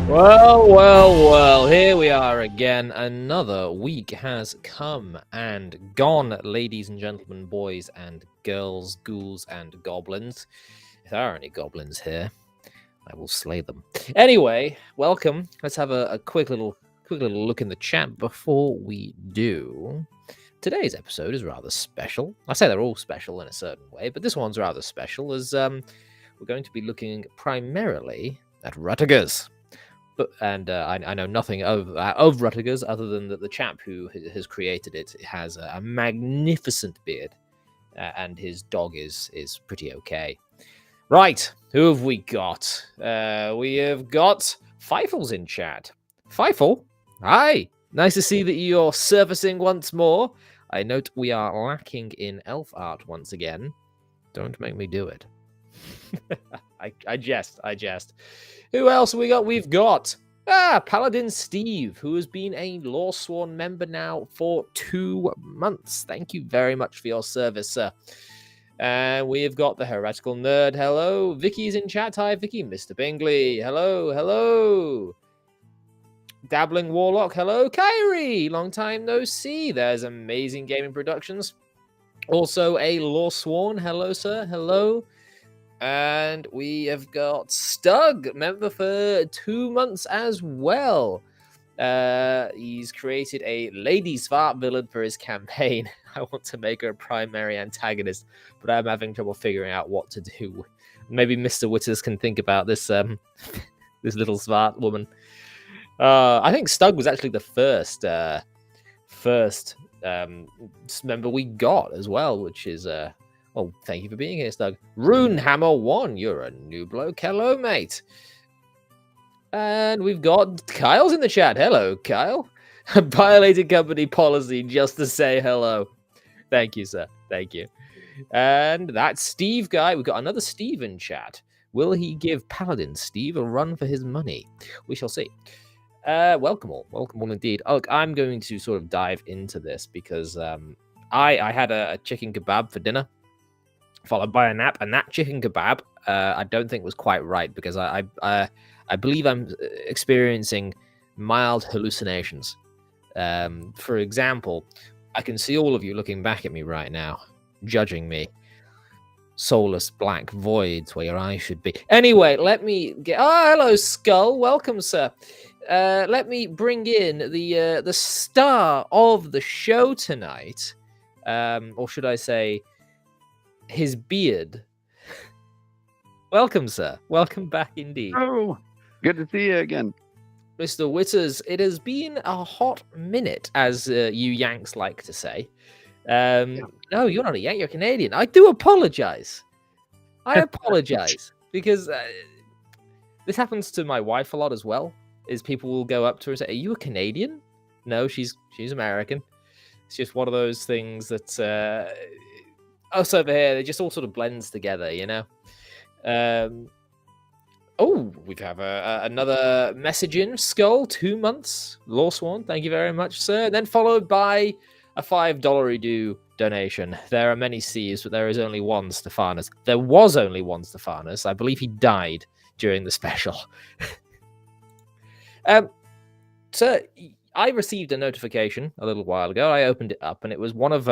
Well, here we are again. Another week has come and gone, ladies and gentlemen, boys and girls, ghouls and goblins. If there are any goblins here, I will slay them. Anyway, welcome. Let's have a quick little look in the chat before we do. Today's episode is rather special. I say they're all special in a certain way, but this one's rather special as we're going to be looking primarily at RUTTIGERS. I know nothing of RUTTIGERS other than that the chap who has created it has a magnificent beard, and his dog is pretty okay. Right, who have we got? We have got Feifl's in chat. Feifl, hi, nice to see that you're surfacing once more. I note we are lacking in elf art once again. Don't make me do it. I jest. Who else we got? We've got Paladin Steve, who has been a Law Sworn member now for 2 months. Thank you very much for your service, sir. And we've got the Heretical Nerd. Hello. Vicky's in chat. Hi, Vicky. Mr. Bingley. Hello. Dabbling Warlock. Hello. Kyrie. Long time no see. There's Amazing Gaming Productions. Also a Law Sworn. Hello, sir. Hello. And we have got Stug, member for 2 months as well. He's created a Lady Svart villain for his campaign. I want to make her a primary antagonist, but I'm having trouble figuring out what to do. Maybe Mr. Whitters can think about this this little Svart woman. I think Stug was actually the first member we got as well, which is well, thank you for being here, Stug. Runehammer1, you're a new bloke. Hello, mate. And we've got Kyle's in the chat. Hello, Kyle. Violated company policy just to say hello. Thank you, sir. Thank you. And that Steve guy, we've got another Steve in chat. Will he give Paladin Steve a run for his money? We shall see. Welcome all indeed. Look, I'm going to sort of dive into this because I had a chicken kebab for dinner, followed by a nap, and that chicken kebab I don't think was quite right because I believe I'm experiencing mild hallucinations. For example, I can see all of you looking back at me right now, judging me. Soulless black voids where your eyes should be. Anyway, let me get... Oh, hello, Skull. Welcome, sir. Let me bring in the star of the show tonight. Or should I say... his beard. Welcome, sir. Welcome back indeed. Oh, good to see you again. Mr. Whitters, it has been a hot minute, as you Yanks like to say. No, you're not a Yank, you're Canadian. I do apologize. I apologize because this happens to my wife a lot as well, is people will go up to her and say, are you a Canadian? No, she's American. It's just one of those things that... us over here, it just all sort of blends together, you know. Oh, we have another message in. Skull, 2 months. Law Sworn, thank you very much, sir. Then followed by a $5 donation. There are many C's, but there is only one Stephanus. There was only one Stephanus. I believe he died during the special. Sir, I received a notification a little while ago. I opened it up, and it was one of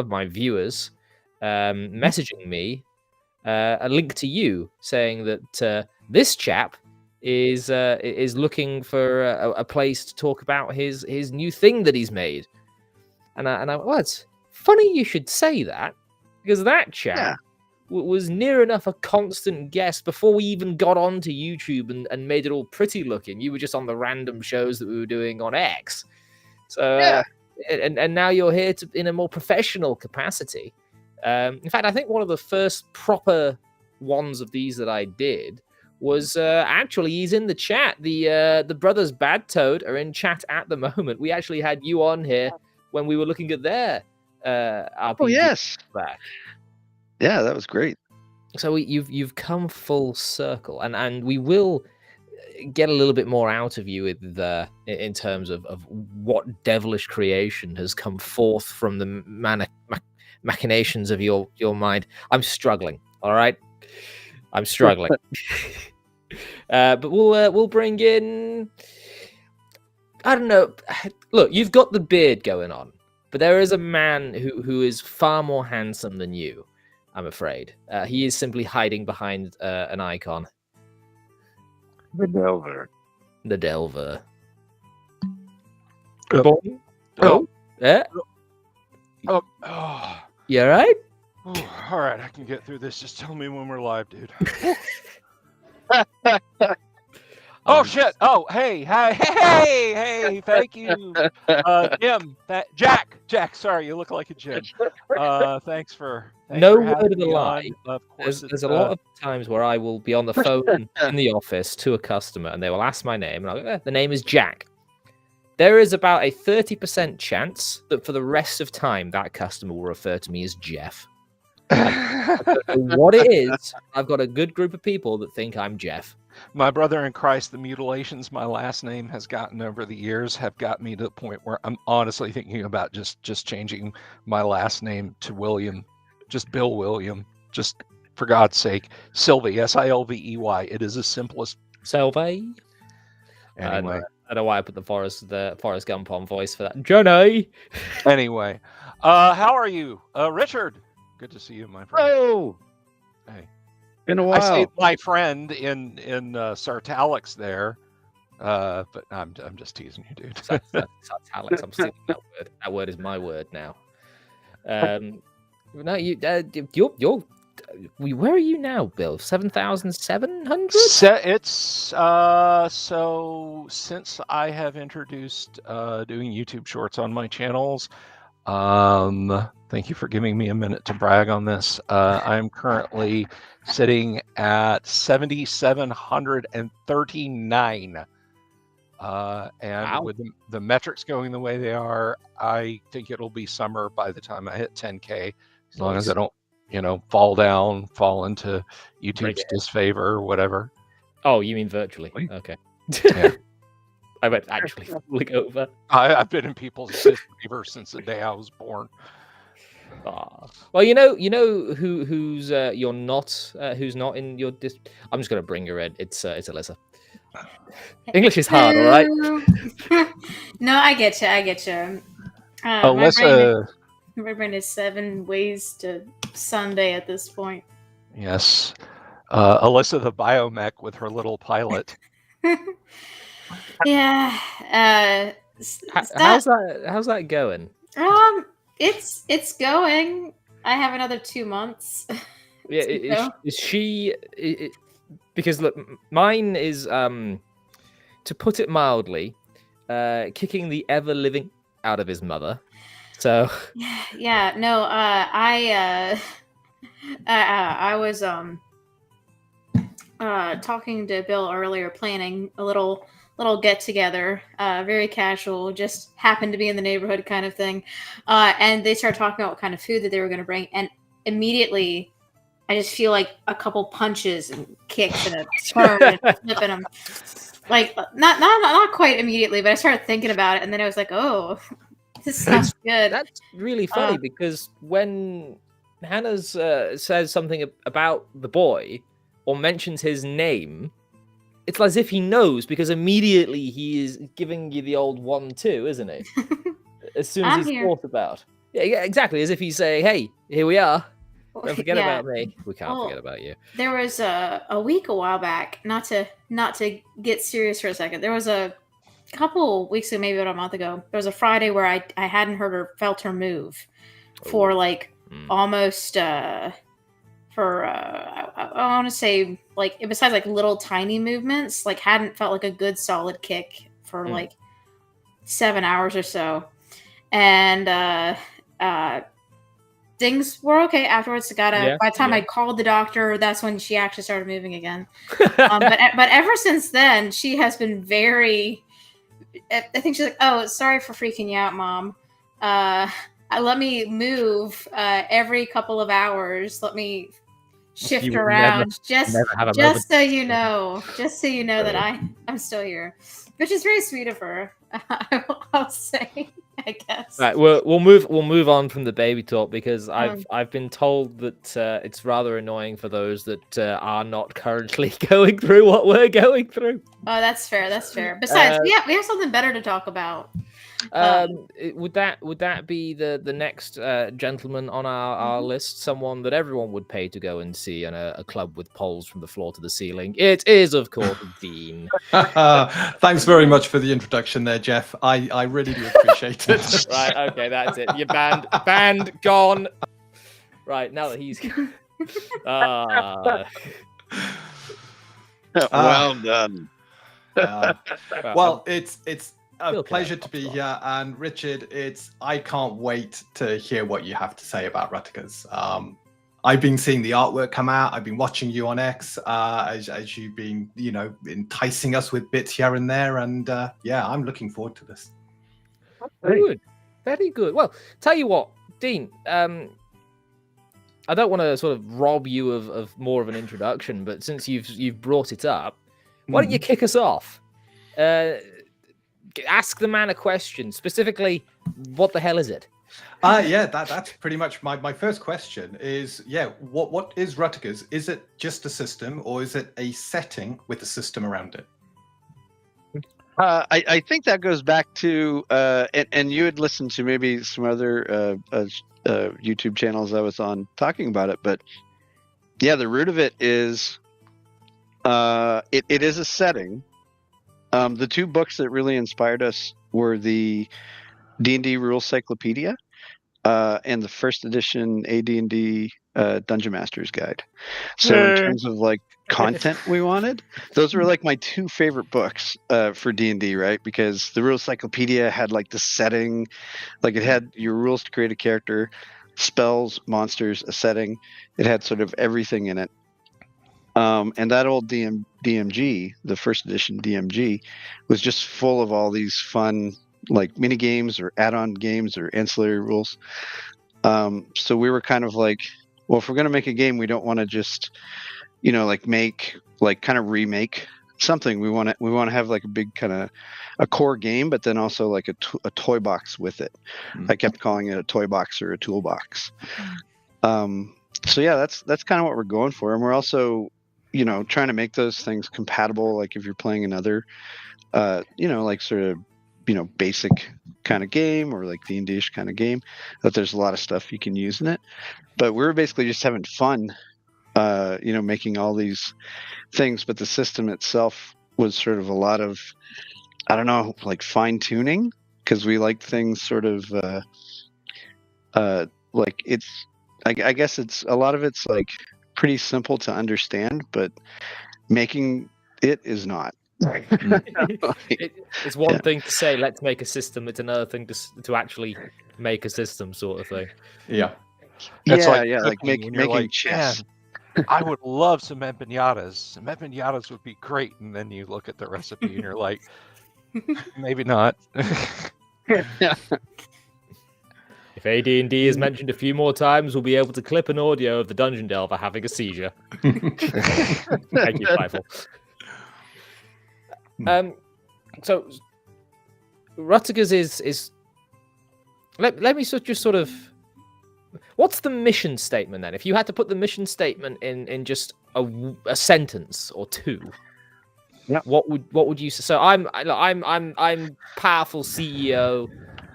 my viewers messaging me a link to you saying that this chap is looking for a place to talk about his new thing that he's made. And I well, it's funny you should say that, because that chap was near enough a constant guest before we even got onto YouTube and made it all pretty looking. You were just on the random shows that we were doing on X. So and now you're here in a more professional capacity. In fact, I think one of the first proper ones of these that I did was actually he's in the chat. The brothers Bad Toad are in chat at the moment. We actually had you on here when we were looking at their RPG. Oh yes, back. Yeah, that was great. So you've come full circle, and we will get a little bit more out of you in terms of what devilish creation has come forth from the machinations of your mind. I'm struggling. All right, I'm struggling. But we'll bring in. I don't know. Look, you've got the beard going on, but there is a man who is far more handsome than you. I'm afraid he is simply hiding behind an icon. The Delver. The Delver. Oh. Boing. Oh, yeah. Oh, oh. You all right? All right, I can get through this. Just tell me when we're live, dude. Oh shit! Oh hey! Thank you, Jim. Jack. Sorry, you look like a Jim. Thanks for No having word of a me lie. on. Of course, There's a lot of times where I will be on the phone in the office to a customer, and they will ask my name, and I'll go, the name is Jack. There is about a 30% chance that for the rest of time that customer will refer to me as Jeff. I don't know what it is. I've got a good group of people that think I'm Jeff. My brother in Christ, the mutilations my last name has gotten over the years have got me to the point where I'm honestly thinking about just changing my last name to William, just Bill William, just for God's sake. Silvey, Silvey. It is the simplest. Sylvie. Anyway. I don't know why I put the Forrest Gump on voice for that. Johnny. Anyway, how are you, Richard? Good to see you, my friend. Oh, Hey. in a while. I say my friend in Sartalix there, but I'm just teasing you, dude. That's Alex. I'm stealing that word. That word is my word now. No, you're. Where are you now, Bill? 7,700. It's so since I have introduced doing YouTube Shorts on my channels. Thank you for giving me a minute to brag on this. I'm currently sitting at 7,739. And wow. with the metrics going the way they are, I think it'll be summer by the time I hit 10K, as long as I don't, fall into YouTube's disfavor or whatever. Oh, you mean virtually? Okay. Yeah. I meant actually falling over. I've been in people's disfavor since the day I was born. Well, you know who's you're not who's not in your I'm just gonna bring her in. It's Alyssa. English is hard, all right? No, I get you. Alyssa. My brain is 7 ways to Sunday at this point. Yes. Alyssa the biomech with her little pilot. Yeah. How's that going? It's going. I have another 2 months. Yeah, is she? Because look, mine is to put it mildly, kicking the ever living out of his mother. So yeah, no, I was talking to Bill earlier, planning a little get together, very casual, just happened to be in the neighborhood kind of thing, and they started talking about what kind of food that they were going to bring, and immediately I just feel like a couple punches and kicks and a turn and flipping them, like not quite immediately, but I started thinking about it, and then I was like, oh. This sounds good. That's really funny because when Hannah says something about the boy or mentions his name, it's as if he knows because immediately he is giving you the old 1-2, isn't he? As soon as he's thought about. Yeah, exactly. As if he's saying, "Hey, here we are. Don't forget about me. We can't forget about you." There was a while back. Not to get serious for a second. There was a couple weeks ago, maybe about a month ago, there was a Friday where I hadn't heard or felt her move for almost I want to say besides little tiny movements, hadn't felt like a good solid kick for 7 hours or so, and things were okay afterwards. By the time I called the doctor, that's when she actually started moving again. But ever since then, she has been very. I think she's like, "Oh, sorry for freaking you out, Mom. Let me move every couple of hours. Let me shift around, just so you know that I'm still here," which is very sweet of her. I'll say, I guess. Right, we'll move on from the baby talk because Um. I've been told that it's rather annoying for those that are not currently going through what we're going through. Oh, that's fair. That's fair. Besides, we have something better to talk about. Would that be the next gentleman on our list? Someone that everyone would pay to go and see in a club with poles from the floor to the ceiling. It is, of course, Dean. Thanks very much for the introduction there, Jeff. I really do appreciate it. Right, okay, that's it. You're banned, gone. Right, now that he's Well done. Well, it's a Still pleasure can't to be stop. here, and Richard, I can't wait to hear what you have to say about RUTTIGERS. I've been seeing the artwork come out. I've been watching you on X as you've been, enticing us with bits here and there, and yeah, I'm looking forward to this. Good, very good. Well, tell you what, Dean. I don't want to sort of rob you of more of an introduction, but since you've brought it up, why don't you kick us off? Ask the man a question, specifically, what the hell is it? Yeah, that's pretty much my first question is, what is RUTTIGERS? Is it just a system, or is it a setting with a system around it? I think that goes back to, and you had listened to maybe some other YouTube channels I was on talking about it, but yeah, the root of it is, it is a setting. The two books that really inspired us were the D&D Rules Cyclopedia and the first edition AD&D Dungeon Master's Guide. So in terms of like content we wanted, those were like my two favorite books for D&D, right? Because the Rules Cyclopedia had like the setting, like it had your rules to create a character, spells, monsters, a setting. It had sort of everything in it. And that old DMG, the first edition DMG, was just full of all these fun like mini games or add-on games or ancillary rules. So we were kind of like, well, if we're going to make a game, we don't want to just, kind of remake something. We want to have like a big kind of a core game, but then also like a toy box with it. I kept calling it a toy box or a toolbox. So yeah, that's kind of what we're going for. And we're also, trying to make those things compatible. Like if you're playing another, like sort of, basic kind of game or like D&D-ish kind of game, that there's a lot of stuff you can use in it. But we were basically just having fun, making all these things. But the system itself was sort of a lot of, I don't know, like fine tuning, because we like things sort of like it's, I guess it's a lot of it's like pretty simple to understand, but making it is not. It's one thing to say, let's make a system. It's another thing to actually make a system, sort of thing. Yeah. It's like cooking making when you're like, chess. "Man, I would love some empanadas. Some empanadas would be great." And then you look at the recipe and you're like, maybe not. If AD&D is mentioned a few more times, we'll be able to clip an audio of the Dungeon Delver having a seizure. Thank you, Fifel. So RUTTIGERS is let me just sort of, what's the mission statement then? If you had to put the mission statement in just a sentence or two, what would you say? So I'm powerful CEO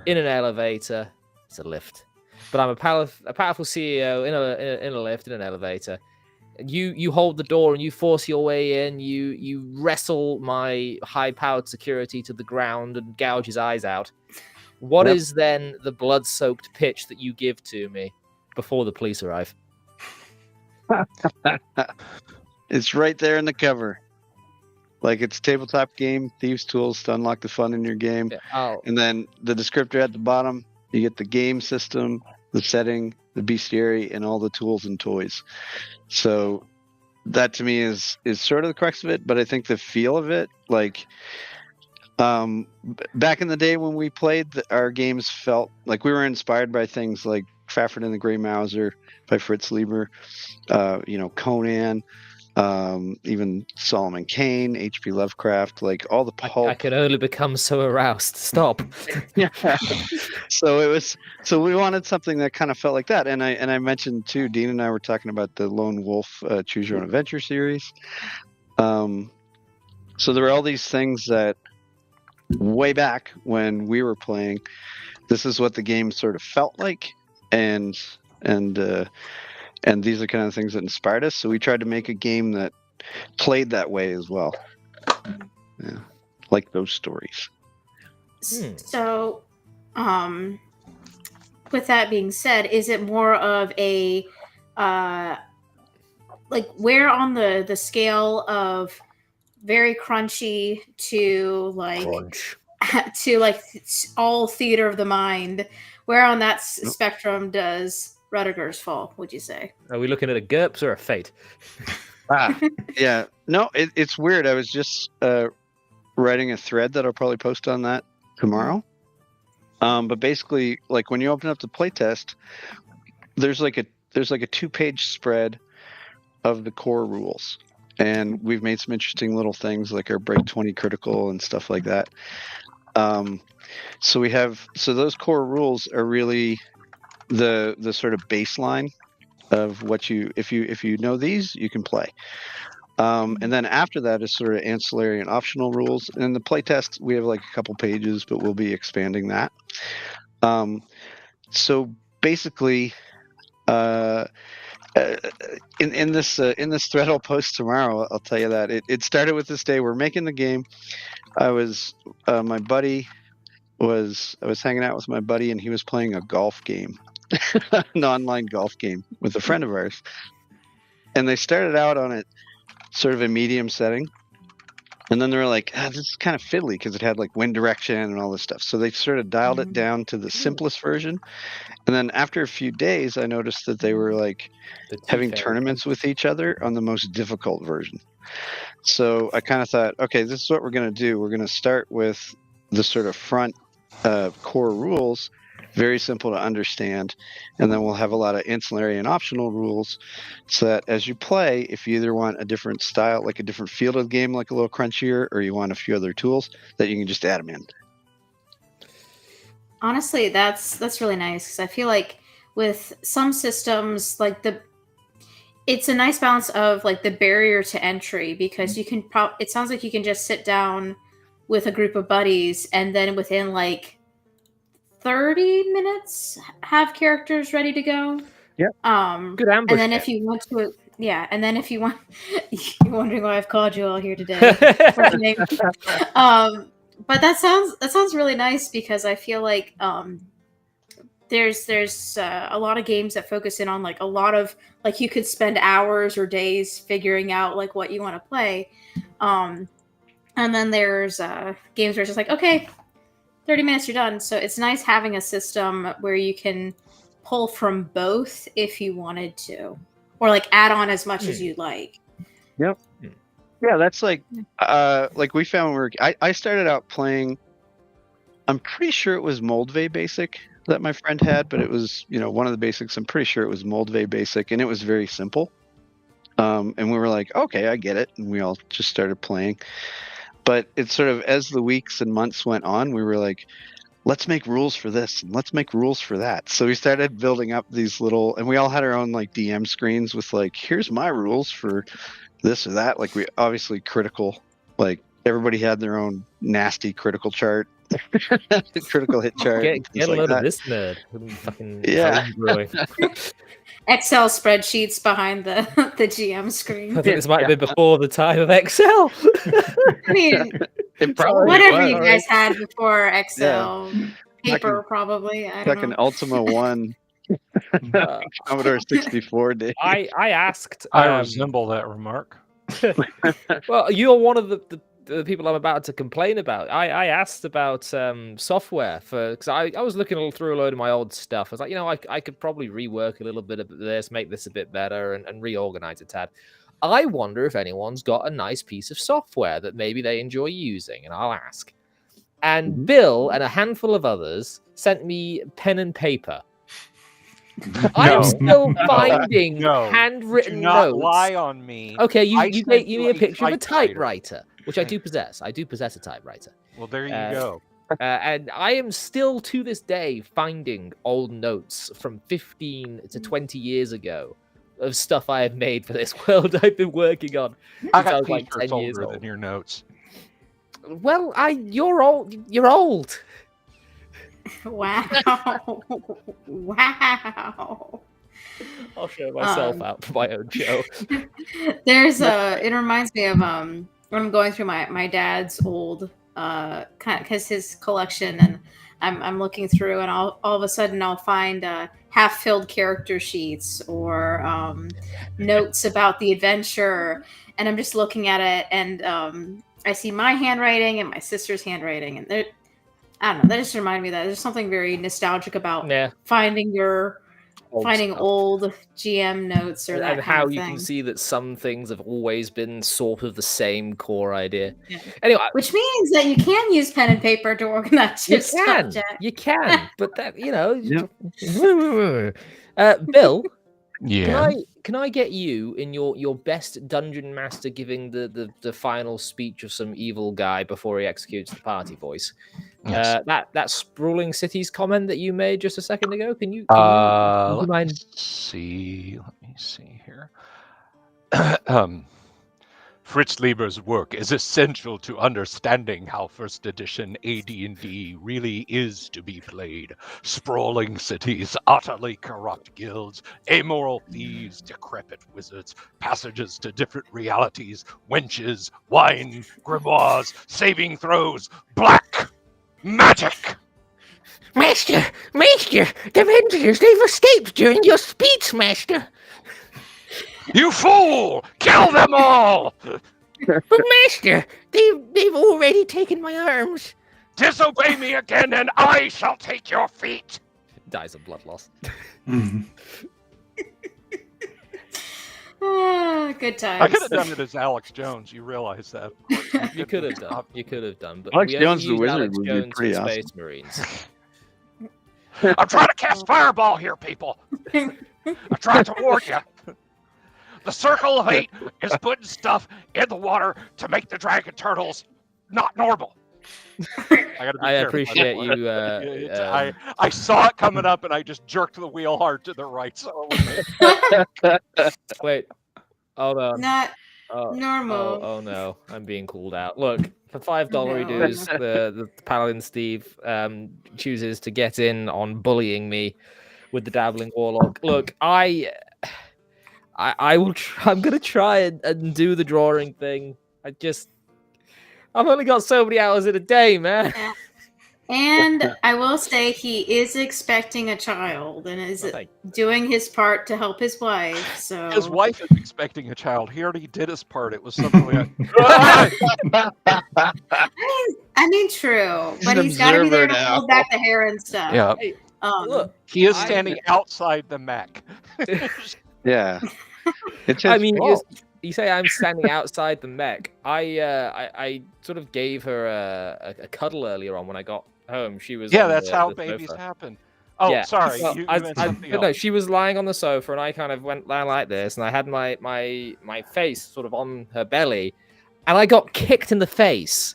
in an elevator. It's a lift, but I'm a powerful CEO in a lift in an elevator. You hold the door and you force your way in. You wrestle my high-powered security to the ground and gouge his eyes out. What is then the blood-soaked pitch that you give to me before the police arrive? It's right there in the cover. Like it's tabletop game, thieves' tools to unlock the fun in your game. Yeah, and then the descriptor at the bottom, you get the game system, the setting, the bestiary, and all the tools and toys. So that to me is sort of the crux of it. But I think the feel of it, like back in the day when we played, our games felt like we were inspired by things like Fafhrd and the Grey Mouser by Fritz Lieber, Conan, even Solomon Kane, H.P. Lovecraft, like all the pulp. I can only become so aroused. Stop. Yeah. So we wanted something that kind of felt like that. And I mentioned too, Dean and I were talking about the Lone Wolf Choose Your Own Adventure series. So there were all these things that way back when we were playing, this is what the game sort of felt like, and these are kind of things that inspired us. So we tried to make a game that played that way as well. Yeah, like those stories. So, with that being said, is it more of a like where on the scale of very crunchy to like Crunch. to like all theater of the mind? Where on that spectrum does RUTTIGERS fall, would you say? Are we looking at a GURPS or a Fate? Yeah. No, it's weird. I was just writing a thread that I'll probably post on that tomorrow. But basically, like when you open up the playtest, there's like a 2-page spread of the core rules, and we've made some interesting little things like our break 20 critical and stuff like that. So those core rules are really the sort of baseline of what if you know these, you can play. And then after that is sort of ancillary and optional rules. And in the playtest, we have like a couple pages, but we'll be expanding that. So basically, in this thread I'll post tomorrow, I'll tell you that it started with this day. We're making the game. I was hanging out with my buddy, and he was playing a golf game, an online golf game with a friend of ours. And they started out on it sort of a medium setting, and then they were like, this is kind of fiddly because it had like wind direction and all this stuff. So they sort of dialed it down to the simplest version. And then after a few days, I noticed that they were like having tournaments with each other on the most difficult version. So I kind of thought, okay, this is what we're going to do. We're going to start with the sort of front core rules, very simple to understand, and then we'll have a lot of ancillary and optional rules, so that as you play, if you either want a different style, like a different feel of the game, like a little crunchier, or you want a few other tools, that you can just add them in. Honestly, that's really nice, because I feel like with some systems, like it's a nice balance of like the barrier to entry, because you can it sounds like you can just sit down with a group of buddies and then within like 30 minutes have characters ready to go. Yeah. Good ambush. And then if you want to, and then if you want, you're wondering why I've called you all here today. But that sounds really nice, because I feel like there's a lot of games that focus in on like a lot of like you could spend hours or days figuring out like what you want to play, and then there's games where it's just like, okay, 30 minutes, you're done. So it's nice having a system where you can pull from both if you wanted to, or like add on as much as you'd like. Yep. Yeah, that's like we found I started out playing, I'm pretty sure it was Moldvay Basic that my friend had, but it was, one of the basics, I'm pretty sure it was Moldvay Basic, and it was very simple. And we were like, okay, I get it. And we all just started playing. But it's sort of, as the weeks and months went on, we were like, let's make rules for this and let's make rules for that. So we started building up these little, and we all had our own like DM screens with like, here's my rules for this or that. Like we obviously critical, like everybody had their own nasty critical chart, critical hit chart. Get a load of this nerd. Fucking yeah. Excel spreadsheets behind the GM screen. I think this might have been before the time of Excel. I mean, it probably whatever was. you guys had before Excel, paper Fucking, probably. I don't know. Ultima 1. Commodore 64 days. I asked. I resemble that remark. Well, you're one of the people I'm about to complain about. I asked about software because I was looking through a load of my old stuff. I was like, I could probably rework a little bit of this, make this a bit better, and reorganize a tad. I wonder if anyone's got a nice piece of software that maybe they enjoy using, and I'll ask. And Bill and a handful of others sent me pen and paper. I am No. still No. finding No. handwritten Do not notes. lie on me. Okay, I you sent gave you me a picture of a typewriter. typewriter, which I Thank do you. possess. I do possess a typewriter. Well, there you Uh, go. And I am still to this day finding old notes from 15 to 20 years ago of stuff I have made for this world I've been working on I since I got was like 10 t-shirts years older old. than your notes. Well, you're old. You're old. Wow. Wow. I'll show myself Um, out for my own show. There's it reminds me of when I'm going through my dad's old kind of because his collection, and I'm looking through, and all of a sudden I'll find half-filled character sheets or notes about the adventure, and I'm just looking at it, and I see my handwriting and my sister's handwriting, and I don't know, that just reminded me that there's something very nostalgic about Yeah. finding Stuff. old GM notes or that And kind how of you thing. can see that some things have always been sort of the same core idea. Yeah. Anyway, Which means that you can use pen and paper to organize your stuff, Jack. you can, but that Yep. Bill, Yeah. can I get you in your best dungeon master giving the final speech of some evil guy before he executes the party voice? Yes. That sprawling cities comment that you made just a second ago. Can you Let me mind? see. Let me see here. Fritz Lieber's work is essential to understanding how First Edition AD&D really is to be played. Sprawling cities, utterly corrupt guilds, amoral thieves, decrepit wizards, passages to different realities, wenches, wine, grimoires, saving throws, black magic. Master, the Rangers, they've escaped during your speech, Master. You fool! Kill them all! But Master, they've already taken my arms. Disobey me again, and I shall take your feet. Dies of blood loss. Good times. I could have done it as Alex Jones. You realize that? You could have done. You could have done. But Alex we only Jones the use Wizard Alex would be Jones pretty in awesome. Space Marines. I'm trying to cast fireball here, people. I tried to warn you. The Circle of Eight is putting stuff in the water to make the dragon turtles not normal. I appreciate you. I saw it coming up, and I just jerked the wheel hard to the right. So Wait. Hold on. Not Oh, normal. oh no, I'm being called out. Look, for $5 No. dues, the Paladin Steve chooses to get in on bullying me with the Dabbling Warlock. Look, I will. I'm gonna try and do the drawing thing. I've only got so many hours in a day, man. And I will say he is expecting a child and is doing his part to help his wife. So his wife is expecting a child. He already did his part. It was something like, I mean, true, He's but an he's got to be there observer to now. hold back the hair and stuff. yeah. Hey, Um, look, He is standing outside the Mac. Yeah. It's I his mean, fault. you say I'm standing outside the mech. I sort of gave her a cuddle earlier on when I got home. She was Yeah, on that's the how sofa. babies happen. Oh, Yeah. sorry. Well, you I, meant I- something no, else. she was lying on the sofa, and I kind of went down like this, and I had my face sort of on her belly, and I got kicked in the face.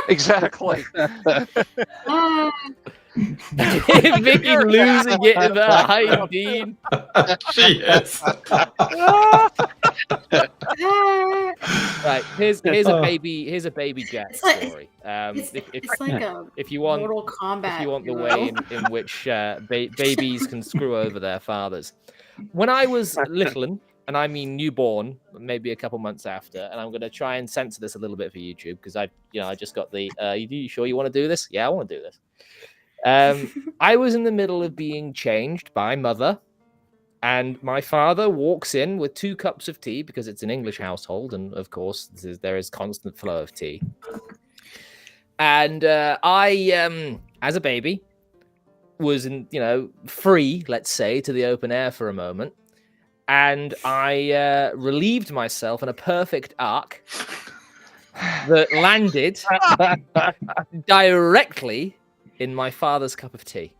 Exactly. uh, Vicky losing it in the high beam. She is. Right, here's a baby Jack It's like- story. it's like a If you want Mortal Kombat. if you want the hero. way in which babies can screw over their fathers. When I was little, and I mean newborn, maybe a couple months after, and I'm going to try and censor this a little bit for YouTube because I just got the. You sure you want to do this? Yeah, I want to do this. I was in the middle of being changed by mother, and my father walks in with 2 cups of tea because it's an English household, and of course there is constant flow of tea. And I, as a baby, was free, let's say, to the open air for a moment, and I relieved myself in a perfect arc that landed directly in my father's cup of tea.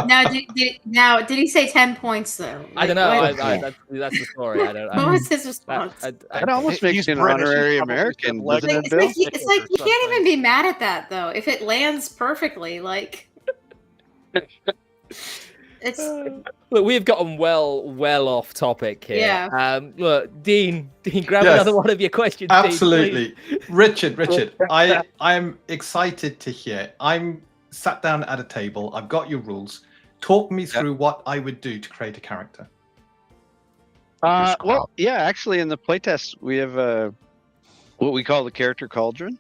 Now, did he say 10 points though? I don't know. Like, That's the story. I don't. what was his response? That almost makes He's you an British, he's honorary probably American, said doesn't it, It's Bill? like, it's like you can't even be mad at that though. If it lands perfectly, like it's Look, we've gotten well off topic here. Yeah. Look, Dean, grab Yes. another one of your questions. Absolutely. Dean, Richard, I'm excited to hear. I'm sat down at a table. I've got your rules. Talk me through what I would do to create a character. Well, yeah, actually, in the playtest, we have what we call the character cauldron.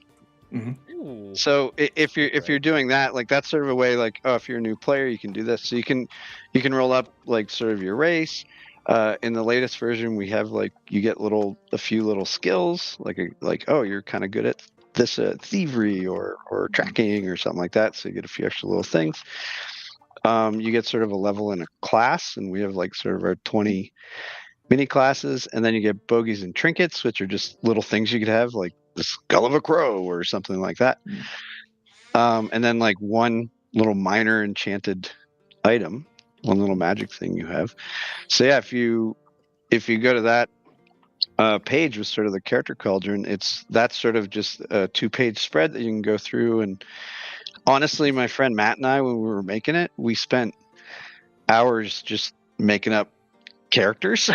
please. Ooh. So if you're doing that, like that's sort of a way, like, oh, if you're a new player, you can do this. So you can roll up like sort of your race. In the latest version, we have like you get a few little skills, like oh, you're kind of good at this thievery or tracking or something like that. So you get a few extra little things. You get sort of a level in a class, and we have like sort of our 20 mini classes, and then you get bogeys and trinkets, which are just little things you could have, like the skull of a crow or something like that. And then like one little minor enchanted item, one little magic thing you have. So yeah, if you go to that page with sort of the character cauldron, that's sort of just a 2-page spread that you can go through. And honestly, my friend Matt and I, when we were making it, we spent hours just making up characters.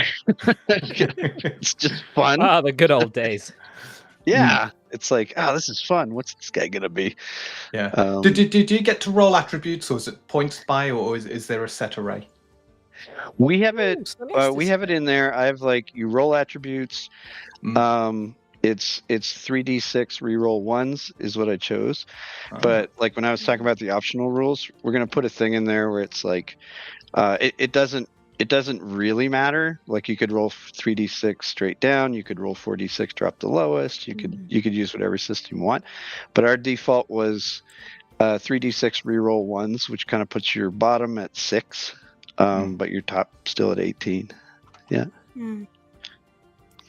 It's just fun. Ah, the good old days. Yeah, it's like, oh, this is fun. What's this guy gonna be? Yeah. Do you get to roll attributes, or is it points by, or is there a set array? We have Ooh, it. so nice to We have it in there. I have like you roll attributes. It's 3d6 reroll ones is what I chose. But like when I was talking about the optional rules, we're gonna put a thing in there where it's like, it doesn't really matter. Like you could roll 3d6 straight down. You could roll 4d6, drop the lowest. You could use whatever system you want. But our default was 3d6 reroll ones, which kind of puts your bottom at 6, but your top still at 18. Yeah.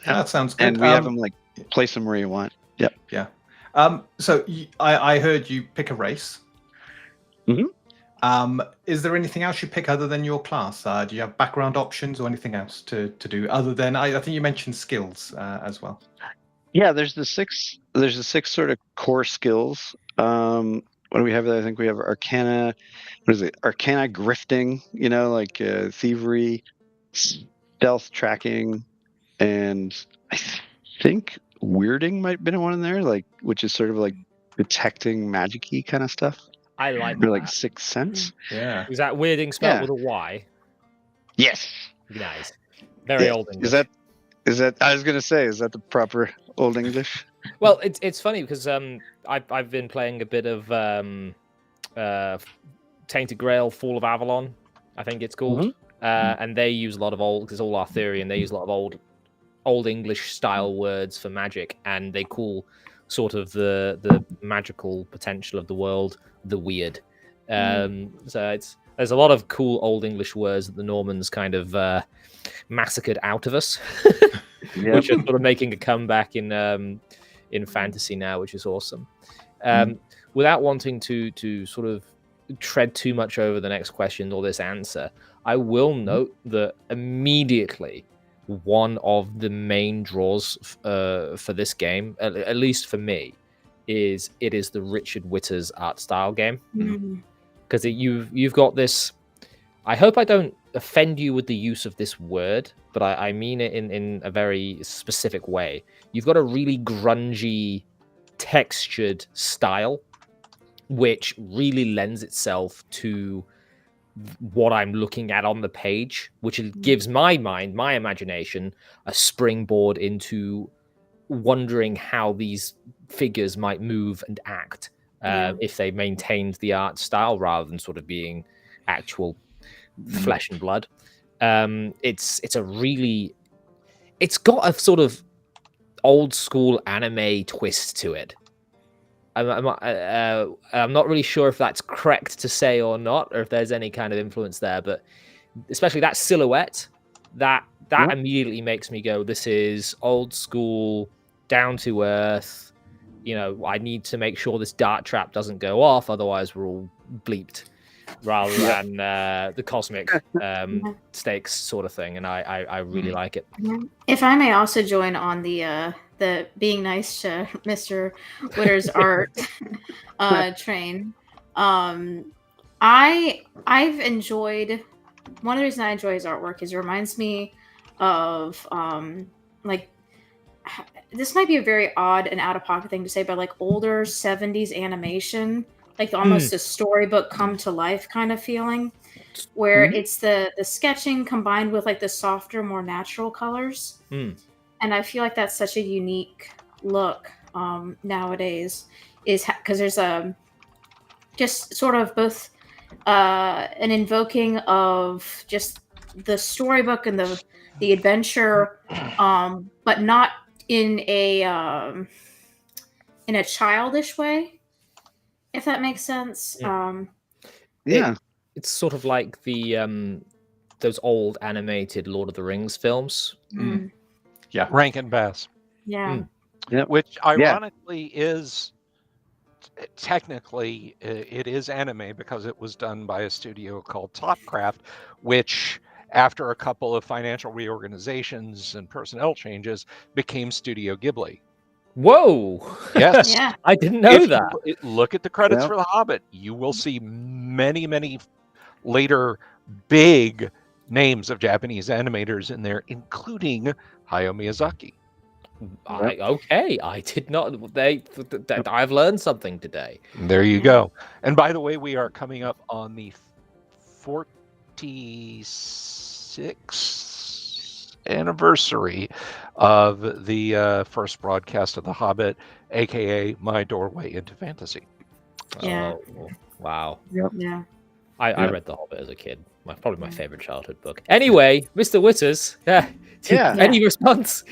That sounds good. And we have them like place them where you want. Yep. Yeah. So I heard you pick a race. Is there anything else you pick other than your class? Do you have background options or anything else to do other than I think you mentioned skills as well? Yeah, there's the 6 sort of core skills. What do we have? I think we have Arcana. What is it? Arcana grifting, like thievery, stealth tracking, and I think weirding might have been one in there, like which is sort of like detecting magic-y kind of stuff. I like Or like that. 6th sense. Yeah. Is that weirding spelled with a Y? Yes. Nice. Very old English. Is that? I was gonna say, is that the proper Old English? Well, it's funny because I've been playing a bit of Tainted Grail, Fall of Avalon, I think it's called, and they use a lot of old, because it's all Arthurian. They use a lot of old English style words for magic, and they call sort of the magical potential of the world the weird. So there's a lot of cool old English words that the Normans kind of massacred out of us, which are sort of making a comeback in fantasy now, which is awesome. Without wanting to sort of tread too much over the next question or this answer, I will note that immediately one of the main draws for this game, at least for me, is the Richard Whitters art style game, because you've got this. I hope I don't offend you with the use of this word, but I mean it in a very specific way. You've got a really grungy, textured style, which really lends itself to what I'm looking at on the page, which gives my mind, my imagination, a springboard into wondering how these figures might move and act if they maintained the art style rather than sort of being actual flesh and blood. It's got a sort of old school anime twist to it. I'm not really sure if that's correct to say or not, or if there's any kind of influence there, but especially that silhouette, that immediately makes me go, this is old school, down to earth. I need to make sure this dart trap doesn't go off, otherwise we're all bleeped rather than the cosmic stakes sort of thing, and I really like it. If I may also join on the being nice to Mr. Whitters art train, I've enjoyed, one of the reasons I enjoy his artwork is it reminds me of like, this might be a very odd and out of pocket thing to say, but like older 70s animation, like almost a storybook come to life kind of feeling, where it's the sketching combined with like the softer, more natural colors. And I feel like that's such a unique look nowadays, is because there's a just sort of both an invoking of just the storybook and the adventure, but not in a childish way, if that makes sense. It's sort of like the those old animated Lord of the Rings films. Yeah, Rankin Bass. Yeah. Which ironically is technically it is anime because it was done by a studio called Topcraft, which after a couple of financial reorganizations and personnel changes became Studio Ghibli. Whoa! Yes. Yeah. I didn't know that. Look at the credits for The Hobbit. You will see many later big names of Japanese animators in there, including Hayao Miyazaki. Okay, I did not. I've learned something today. There you go. And by the way, we are coming up on the 46th anniversary of the first broadcast of The Hobbit, aka My Doorway into Fantasy. Yeah. Oh, wow. Yeah. I read The Hobbit as a kid. Probably my favorite childhood book. Anyway, Mr. Whitters, any response?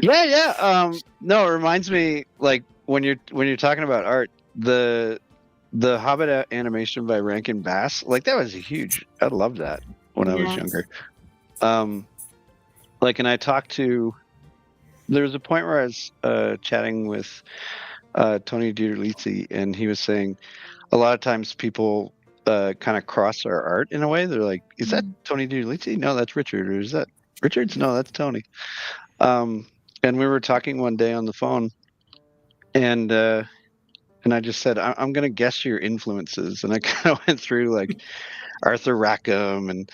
No, it reminds me, like when you're talking about art, the Hobbit animation by Rankin Bass, like that was huge. I loved that when I was younger. Like, and I talked to. There was a point where I was chatting with Tony DiRolizzi, and he was saying a lot of times people kind of cross our art in a way. They're like, "Is that Tony DiRolizzi? No, that's Richard. Or is that Richards? No, that's Tony." And we were talking one day on the phone, and I just said, I'm going to guess your influences. And I kind of went through like Arthur Rackham and,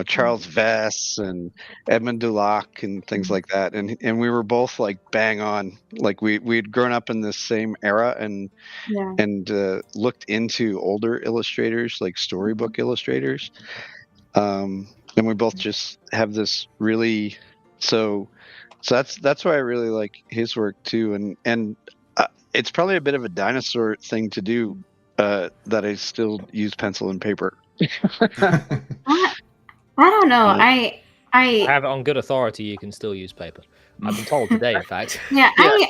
Charles Vess and Edmund Dulac and things like that. And we were both like bang on. Like we'd grown up in this same era and looked into older illustrators, like storybook illustrators. And we both just have this really, so that's why I really like his work too, and it's probably a bit of a dinosaur thing to do, that I still use pencil and paper. I don't know. I have it on good authority. You can still use paper. I've been told today, in fact.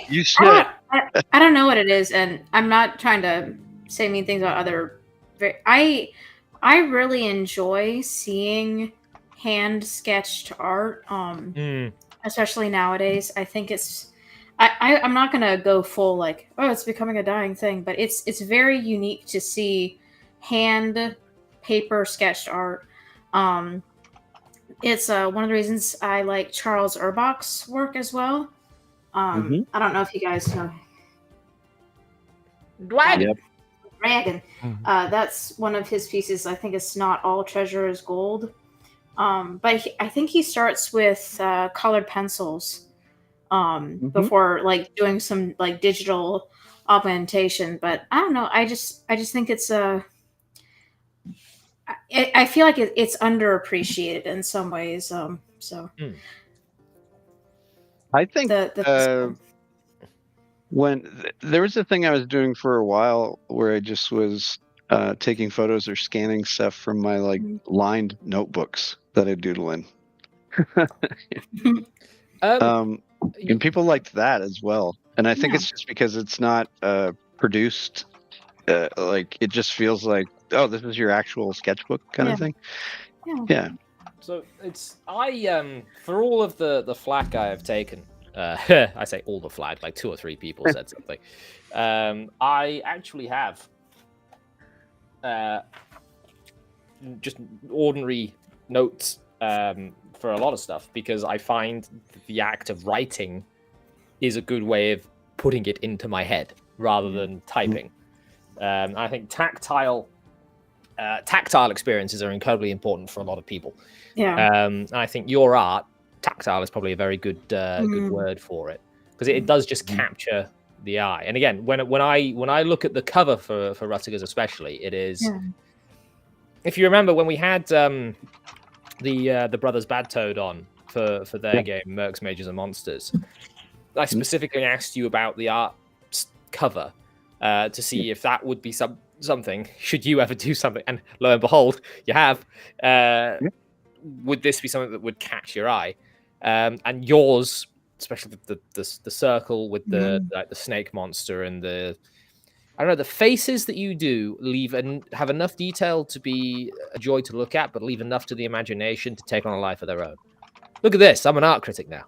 You should. I don't know what it is, and I'm not trying to say mean things about other. I really enjoy seeing hand sketched art. Especially nowadays. I think it's I'm not gonna go full like, oh, it's becoming a dying thing, but it's very unique to see hand paper sketched art. It's one of the reasons I like Charles Urbach's work as well. I don't know if you guys know Dragon. That's one of his pieces. I think it's Not All Treasure is Gold. But I think he starts with colored pencils before like doing some like digital augmentation. But I don't know. I just think it's I feel like it's underappreciated in some ways. I think when there was a thing I was doing for a while where I just was taking photos or scanning stuff from my like lined notebooks that I doodle in. And people liked that as well. And I think it's just because it's not produced. Like it just feels like, oh, this is your actual sketchbook kind of thing. Yeah. So it's for all of the flack I have taken. I say all the flack, like 2 or 3 people said something. I actually have just ordinary notes for a lot of stuff, because I find the act of writing is a good way of putting it into my head rather than typing. I think tactile experiences are incredibly important for a lot of people. Yeah. And I think your art, tactile, is probably a very good good word for it, because it does just capture the eye. And again, when I look at the cover for Ruttigers especially, it is. Yeah. If you remember when we had the Brothers Bad Toad on for their game Mercs, Mages and Monsters, I specifically asked you about the art cover to see if that would be something should you ever do something, and lo and behold, you have. Would this be something that would catch your eye? And yours, especially the circle with the snake monster and the faces that you do have enough detail to be a joy to look at, but leave enough to the imagination to take on a life of their own. Look at this. I'm an art critic now.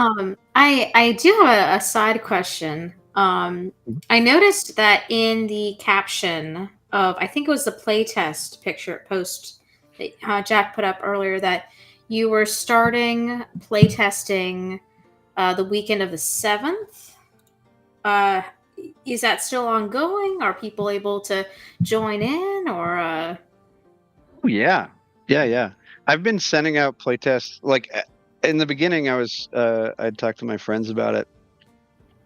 I do have a side question. I noticed that in the caption of, I think it was the playtest post that Jack put up earlier, that you were starting playtesting the weekend of the 7th. Is that still ongoing? Are people able to join in, or? Oh, yeah. I've been sending out playtests. Like in the beginning, I'd talked to my friends about it,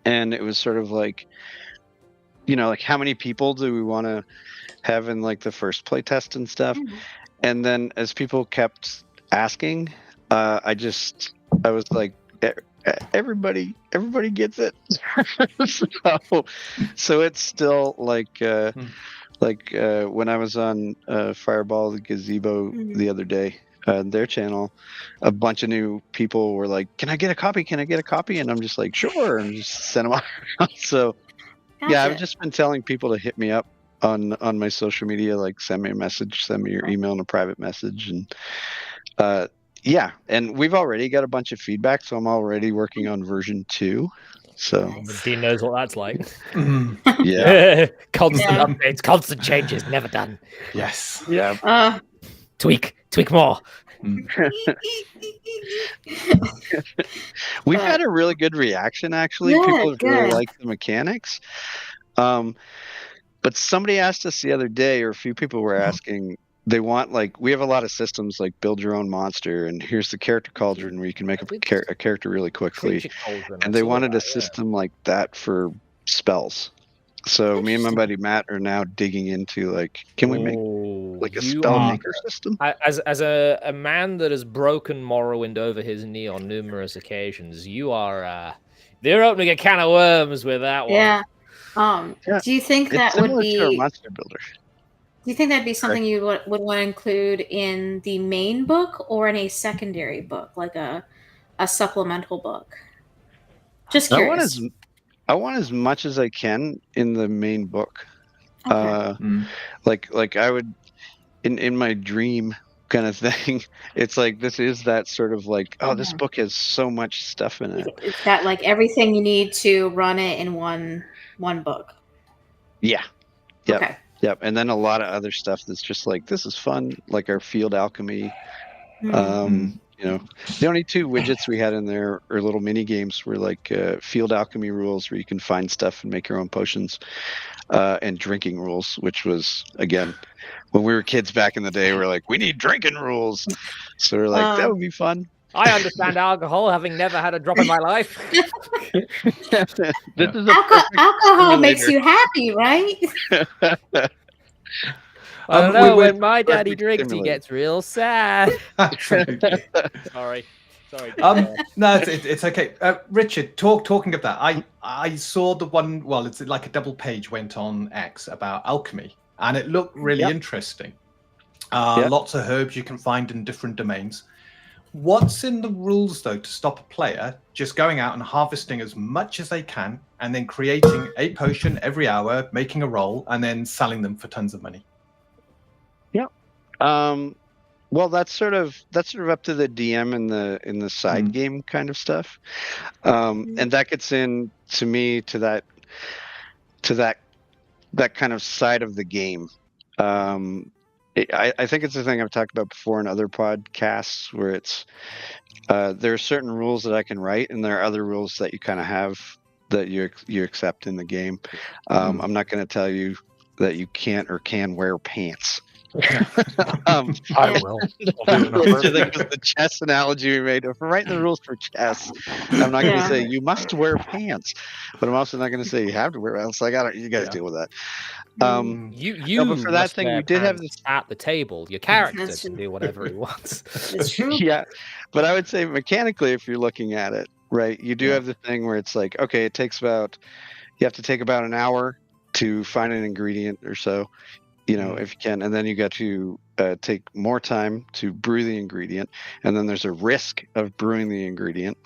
and it was sort of like, like how many people do we want to have in like the first playtest and stuff. And then as people kept asking, I was like, everybody gets it. so it's still like when I was on Fireball the Gazebo the other day, their channel, a bunch of new people were like, can I get a copy, and I'm just like, sure, and just send them out. So Gotcha. yeah, I've just been telling people to hit me up on my social media, like send me a message, send me your email in a private message, and yeah, and we've already got a bunch of feedback, so I'm already working on version 2. So Dean knows what that's like. Yeah. Constant updates, constant changes, never done. Yes. Yeah. Tweak more. We've had a really good reaction, actually. Yeah, people have really good. liked the mechanics. But somebody asked us the other day, or a few people were asking, they want, like, we have a lot of systems like build your own monster, and here's the character cauldron where you can make a character really quickly. And they wanted a system like that for spells. So me and my buddy Matt are now digging into, like, can we make like a spell maker system? As a man that has broken Morrowind over his knee on numerous occasions, they're opening a can of worms with that one. Yeah. Do you think that would be to a monster builder? Do you think that'd be something you would want to include in the main book or in a secondary book, like a supplemental book? Just curious. I want as much as I can in the main book. Okay. Like I would in my dream kind of thing. It's like, this is that sort of like, this book has so much stuff in it. It's got like everything you need to run it in one book. Yeah. Yep. Okay. Yep. And then a lot of other stuff that's just like, this is fun, like our field alchemy. The only 2 widgets we had in there, or little mini games, were like field alchemy rules where you can find stuff and make your own potions, and drinking rules, which was, again, when we were kids back in the day, we're like, we need drinking rules. So we're like, that would be fun. I understand alcohol, having never had a drop in my life. This is alcohol makes you happy, right? I don't know, when my daddy drinks, he gets real sad. Absolutely. Sorry. No, it's okay. Richard, talking of that, I saw the one. Well, it's like a double page went on X about alchemy, and it looked really interesting. Lots of herbs you can find in different domains. What's in the rules, though, to stop a player just going out and harvesting as much as they can, and then creating a potion every hour, making a roll, and then selling them for tons of money? Well, that's sort of up to the DM in the side game kind of stuff, and that gets in to that that kind of side of the game. I think it's a thing I've talked about before in other podcasts where it's there are certain rules that I can write, and there are other rules that you kind of have that you accept in the game. I'm not going to tell you that you can't or can wear pants. I will. I'll do it in a Which I heartbeat. think was the chess analogy we made. If we're writing the rules for chess, I'm not going to Yeah. say you must wear pants, but I'm also not going to say you have to wear pants. Like, you guys Yeah. deal with that. You but for that must thing, we wear did have pants at the table. Your character That's can true. do whatever he wants. It's true. Yeah, but I would say mechanically, if you're looking at it, right, you do Yeah. have the thing where it's like, okay, you have to take about an hour to find an ingredient or so, if you can, and then you got to take more time to brew the ingredient, and then there's a risk of brewing the ingredient.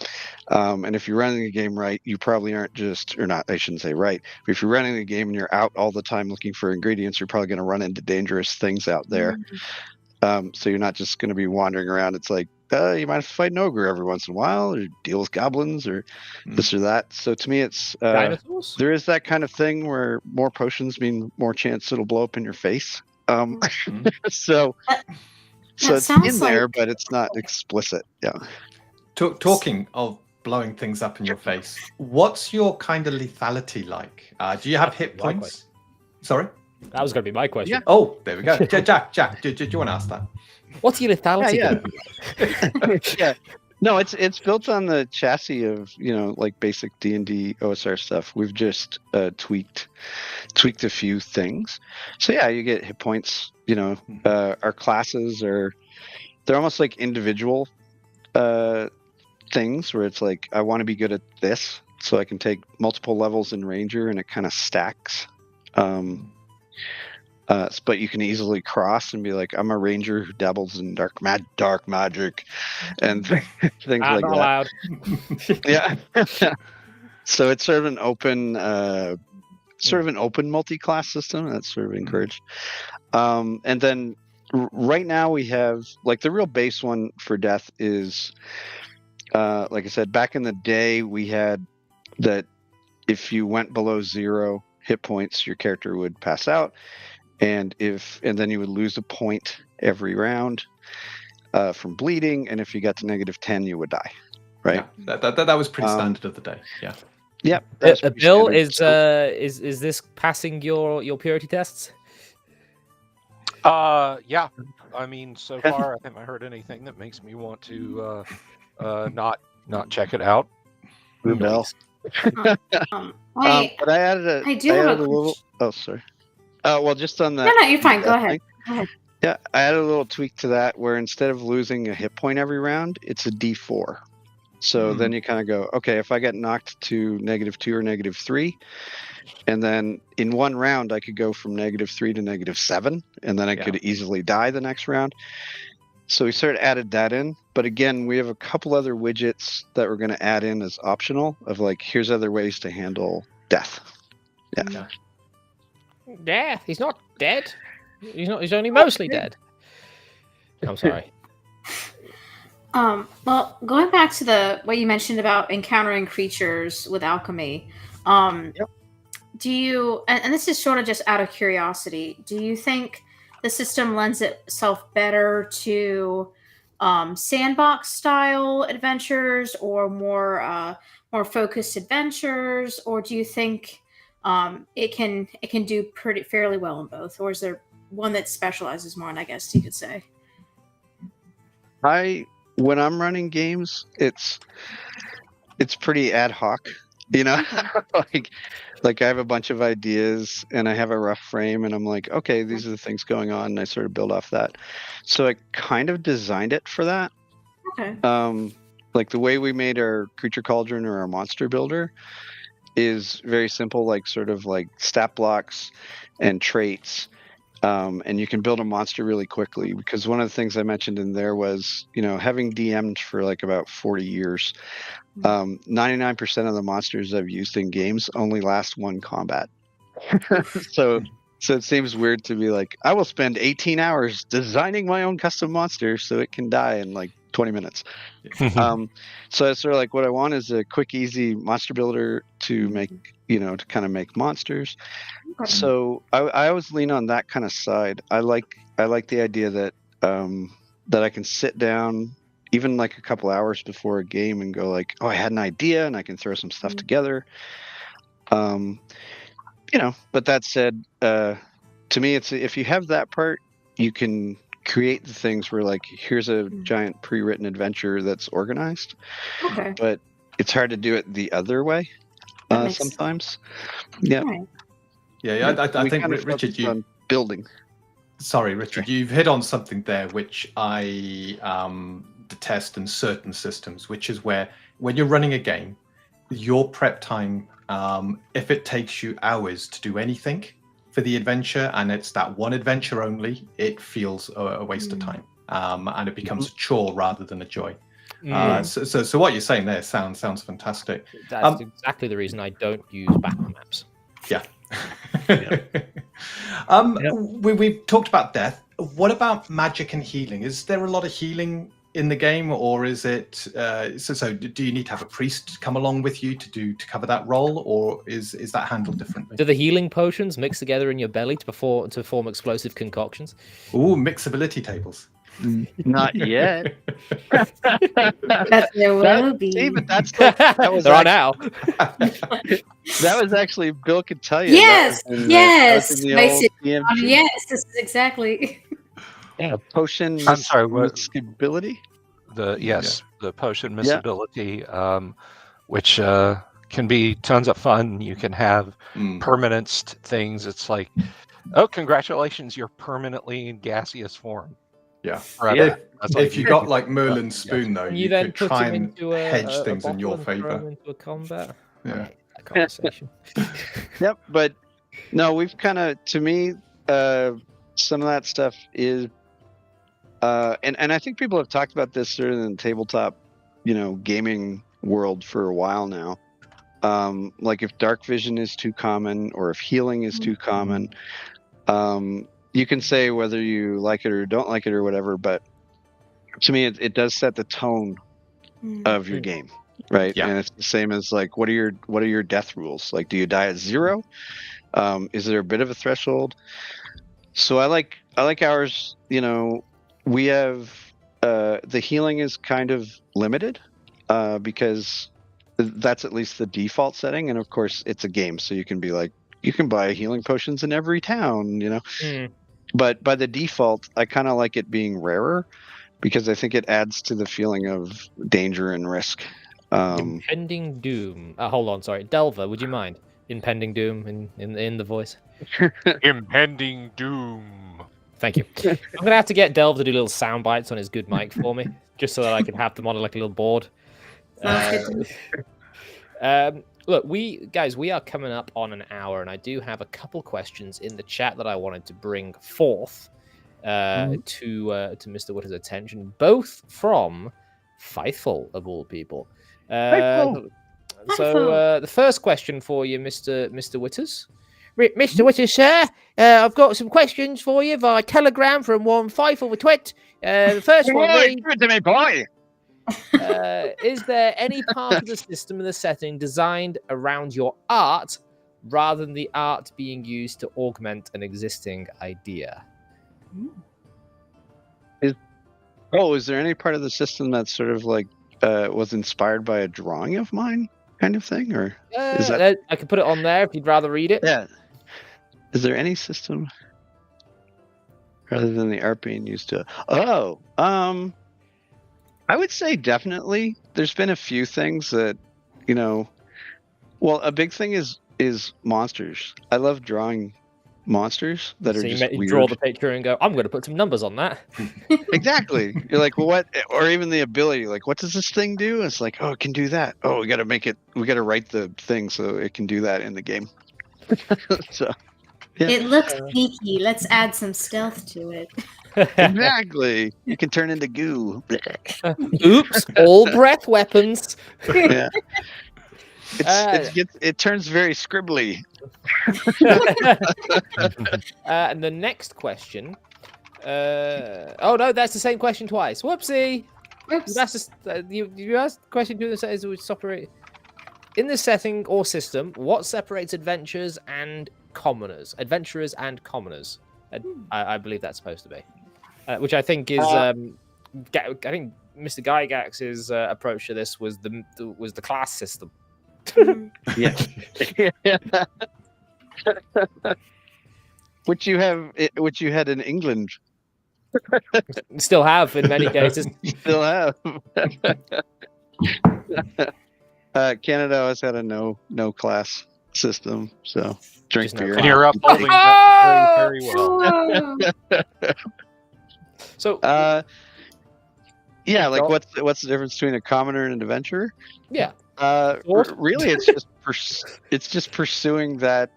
And if you're running the game right, you probably aren't I shouldn't say right, but if you're running the game and you're out all the time looking for ingredients, you're probably going to run into dangerous things out there. So you're not just going to be wandering around. It's like, you might have to fight an ogre every once in a while, or deal with goblins, or this or that. So to me, it's Dinosaurs? there is that kind of thing where more potions mean more chance it'll blow up in your face. So it's sounds in there, like- but it's not explicit. Yeah. Talking of blowing things up in your face, what's your kind of lethality like? Do you have hit My points? question. Sorry. That was going to be my question. Oh, there we go. Jack, do you want to ask that? What's your lethality? Yeah, gonna be? Yeah. No, it's built on the chassis of like basic D&D OSR stuff. We've just tweaked a few things. So yeah, you get hit points. Our classes they're almost like individual things where it's like I want to be good at this, so I can take multiple levels in Ranger, and it kind of stacks. But you can easily cross and be like, I'm a ranger who dabbles in dark magic, and things Ah, like not that. allowed. Yeah. So it's sort of an open, multi-class system that's sort of encouraged. And then right now we have like the real base one for death is, like I said, back in the day we had that if you went below 0 hit points, your character would pass out. And then you would lose a point every round from bleeding, and if you got to -10, you would die. Right? Yeah, that was pretty standard of the day. Yeah. Yep. That's pretty Bill, standard. is this passing your purity tests? Yeah. I mean, so far I haven't heard anything that makes me want to not check it out. Bell. Wait, But I added I do have a little. Oh, sorry. Well, just on that. No, you're fine. Go ahead. Yeah, I added a little tweak to that where instead of losing a hit point every round, it's a D4. So then you kind of go, okay, if I get knocked to -2 or -3, and then in one round I could go from -3 to -7, and then I could easily die the next round. So we sort of added that in. But again, we have a couple other widgets that we're going to add in as optional of like, here's other ways to handle death. Yeah. Death? He's not dead. He's only mostly dead. I'm sorry. Well, going back to what you mentioned about encountering creatures with alchemy, do you, and this is sort of just out of curiosity, do you think the system lends itself better to sandbox style adventures or more focused adventures, or do you think it can do fairly well in both, or is there one that specializes more in, I guess you could say? When I'm running games, it's pretty ad hoc, like I have a bunch of ideas and I have a rough frame and I'm like, okay, these are the things going on, and I sort of build off that. So I kind of designed it for that. Okay. Like the way we made our creature cauldron or our monster builder is very simple, like sort of like stat blocks and traits. And you can build a monster really quickly, because one of the things I mentioned in there was, having DM'd for like about 40 years, 99% of the monsters I've used in games only last one combat. So it seems weird to be like, I will spend 18 hours designing my own custom monster so it can die in like 20 minutes. So it's sort of like what I want is a quick, easy monster builder to make, to kind of make monsters. Okay. So I always lean on that kind of side. I like the idea that that I can sit down even like a couple hours before a game and go like, oh, I had an idea and I can throw some stuff together. But that said, to me, it's if you have that part, you can create the things where like here's a giant pre-written adventure that's organized. Okay. But it's hard to do it the other way sometimes. Yeah. Right. Yeah, I think kind of Richard, on building. Sorry, Richard, you've hit on something there which I detest in certain systems, which is where when you're running a game, your prep time, if it takes you hours to do anything for the adventure and it's that one adventure only, it feels a waste of time, and it becomes a chore rather than a joy. So what you're saying there sounds fantastic. That's exactly the reason I don't use battle maps. Yeah. We've talked about death. What about magic and healing? Is there a lot of healing in the game, or is it so do you need to have a priest come along with you to cover that role, or is that handled differently? Do the healing potions mix together in your belly to form explosive concoctions? Ooh, mixability tables. Not yet. That there will be. See, but that was There are now. that was actually Bill could tell you. Yes, yes. That was in the Makes old it- DMG. Yes, this is exactly. Yeah, potion. I'm sorry, what- miscibility? The potion miscibility, which can be tons of fun. You can have permanence things. It's like, oh, congratulations, you're permanently in gaseous form. Yeah. Forever. If you got like Merlin's spoon, though, Can you then could put try him and into a hedge things in bottle your and throw him favor. into a combat? Yeah. I hate that conversation. Yep, but no, we've kind of, to me, some of that stuff is, and I think people have talked about this sort of in the tabletop, gaming world for a while now. Like if dark vision is too common, or if healing is too common, you can say whether you like it or don't like it or whatever, but to me, it does set the tone of your game, right? Yeah. And it's the same as like, what are your death rules? Like, do you die at 0? Is there a bit of a threshold? So I like ours. We have the healing is kind of limited because that's at least the default setting, and of course it's a game, so you can be like, you can buy healing potions in every town, But by the default, I kind of like it being rarer because I think it adds to the feeling of danger and risk. Impending doom. Hold on, sorry, Delver, would you mind? Impending doom in the voice. Impending doom. Thank you. I'm gonna have to get Delver to do little sound bites on his good mic for me, just so that I can have them on like a little board. Look, we are coming up on an hour, and I do have a couple questions in the chat that I wanted to bring forth to Mr. Whitters' attention, both from Faithful of all people. So the first question for you, Mr. Whitters. Mr. Whitters, sir, I've got some questions for you via Telegram from one Faithful with Twit. The first one reads, give it to me, boy. is there any part of the system and the setting designed around your art rather than the art being used to augment an existing idea? Is there any part of the system that sort of like was inspired by a drawing of mine, kind of thing, or is that? I could put it on there if you'd rather read it. Yeah. Is there any system rather than the art being used to? I would say definitely. There's been a few things that, well, a big thing is monsters. I love drawing monsters that are So just you weird. draw the picture and go, I'm going to put some numbers on that. Exactly. You're like, well, what? Or even the ability, like, what does this thing do? It's like, oh, it can do that. Oh, we got to write the thing so it can do that in the game. So, yeah. It looks sneaky. Let's add some stealth to it. Exactly. You can turn into goo. Oops, all breath weapons. Yeah. It turns very scribbly. And the next question. Oh no, that's the same question twice. Whoopsie. Oops. That's just, you asked the question to the settings which separate in this setting or system. What separates adventurers and commoners? Adventurers and commoners. I believe that's supposed to be, which I think is. I think Mr. Gygax's approach to this was the class system. Yeah. which you had in England. Still have in many cases. Still have. Canada always had a no class system, so drink Just no beer. class. And you're upholding that very, very well. So yeah, like what's the difference between a commoner and an adventurer? yeah, Really, it's just pursuing that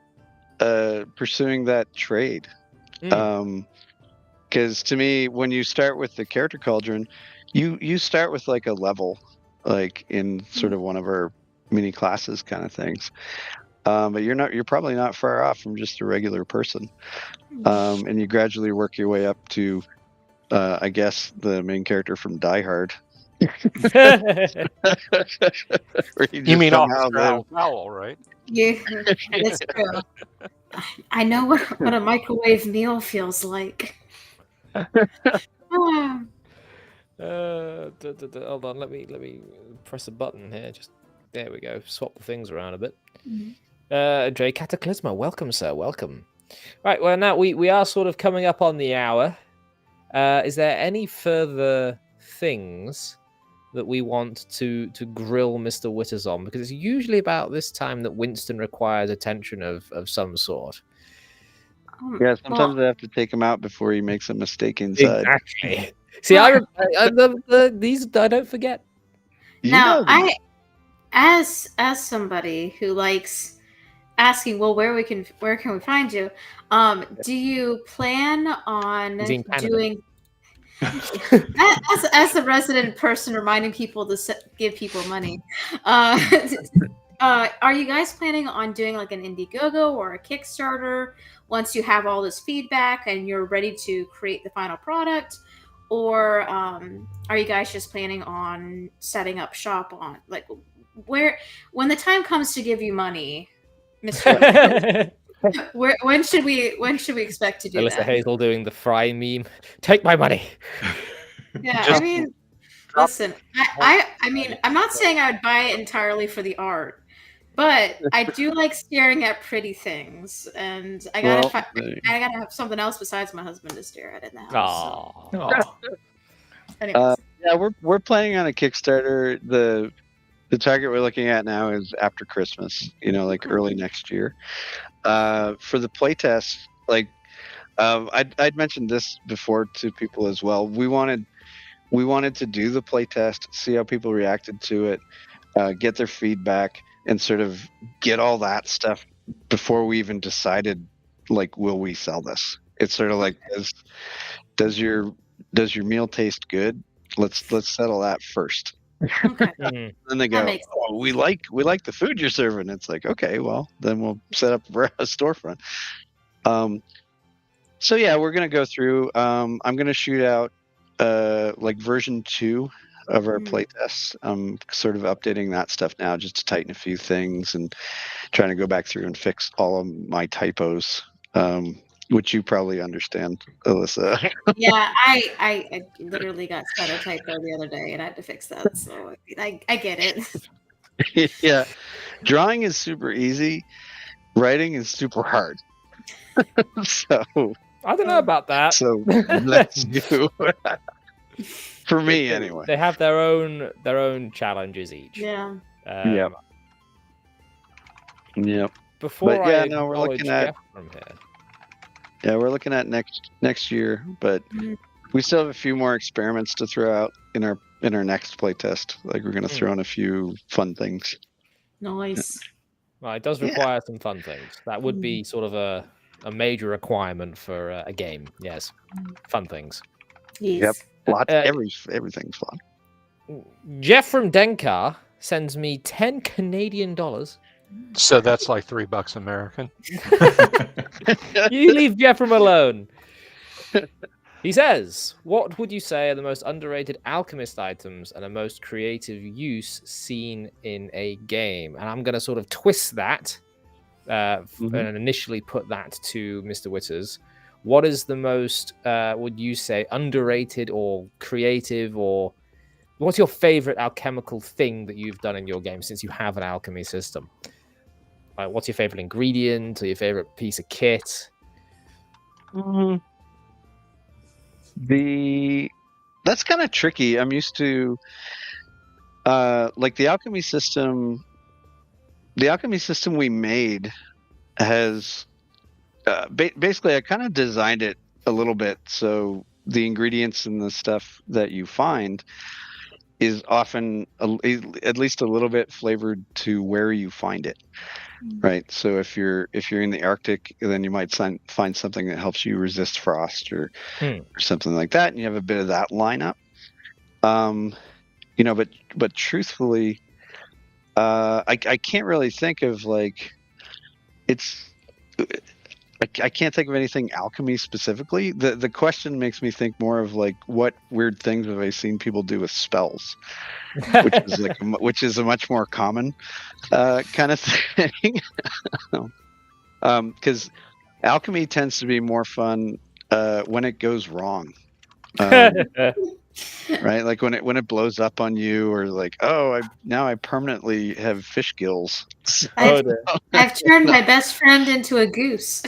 trade. Because to me, when you start with the character cauldron, you start with like a level, like in sort of one of our mini classes kind of things. But you're probably not far off from just a regular person. And you gradually work your way up to, I guess, the main character from Die Hard. Where You mean somehow Officer Owl, right? Yeah, that's true. I know what a microwave meal feels like. Ah. Hold on, let me press a button here. Just there we go. Swap the things around a bit. Dre Cataclysma, welcome, sir. Welcome. Right, well now we are sort of coming up on the hour. Is there any further things that we want to grill Mr. Whitters on? Because it's usually about this time that Winston requires attention of some sort. Yeah, sometimes I have to take him out before he makes a mistake inside. Exactly. See, these I don't forget. Now, as somebody who likes asking, well, where can we find you? Do you plan on doing as a resident person reminding people to give people money? Are you guys planning on doing like an Indiegogo or a Kickstarter once you have all this feedback and you're ready to create the final product? Or are you guys just planning on setting up shop on like when the time comes to give you money, Mr. when should we expect to do Alyssa that? Hazel doing the Fry meme. Take my money. Yeah, Just I mean, listen, I mean, I'm not saying I would buy it entirely for the art, but I do like staring at pretty things, and I gotta have something else besides my husband to stare at in the house. So. Anyways. Yeah, we're planning on a Kickstarter. The target we're looking at now is after Christmas, like early next year. For the playtest, like I'd mentioned this before to people as well. We wanted to do the playtest, see how people reacted to it, get their feedback, and sort of get all that stuff before we even decided, like, will we sell this? It's sort of like, does your meal taste good? Let's settle that first. Okay. Then they go, oh, we like the food you're serving. It's like, okay, well, then we'll set up a storefront. So yeah, we're gonna go through. I'm gonna shoot out like version 2 of our playtests. I'm sort of updating that stuff now just to tighten a few things and trying to go back through and fix all of my typos, which you probably understand, Alyssa. Yeah, I literally got set a typo the other day and I had to fix that. So I get it. Yeah, drawing is super easy. Writing is super hard. So I don't know about that. So let's do. For me, anyway. They have their own challenges each. Yeah. Yep. Before yeah, I no, we're looking at Jeff from here. Yeah, we're looking at next year, but we still have a few more experiments to throw out in our next playtest. Like we're gonna throw in a few fun things. Nice. Well, it does require some fun things. That would be sort of a major requirement for a game. Yes, fun things. Yes. Yep, everything's fun. Jeff from Denkar sends me 10 Canadian dollars. So that's like $3 American. You leave Jeff from alone. He says, "What would you say are the most underrated alchemist items and the most creative use seen in a game?" And I'm going to sort of twist that and initially put that to Mr. Whitters. What is the most, would you say, underrated or creative, or what's your favorite alchemical thing that you've done in your game since you have an alchemy system? Like, what's your favorite ingredient or your favorite piece of kit? That's kind of tricky. I'm used to like the alchemy system. The alchemy system we made has basically I kind of designed it a little bit so the ingredients and the stuff that you find is often at least a little bit flavored to where you find it. Right. So if you're in the Arctic, then you might find something that helps you resist frost or something like that, and you have a bit of that lineup. But truthfully, I can't really think of like I can't think of anything alchemy specifically. The question makes me think more of like what weird things have I seen people do with spells, which is a much more common kind of thing. Because alchemy tends to be more fun when it goes wrong. Right, like when it blows up on you, or like, oh, I permanently have fish gills. I've turned my best friend into a goose.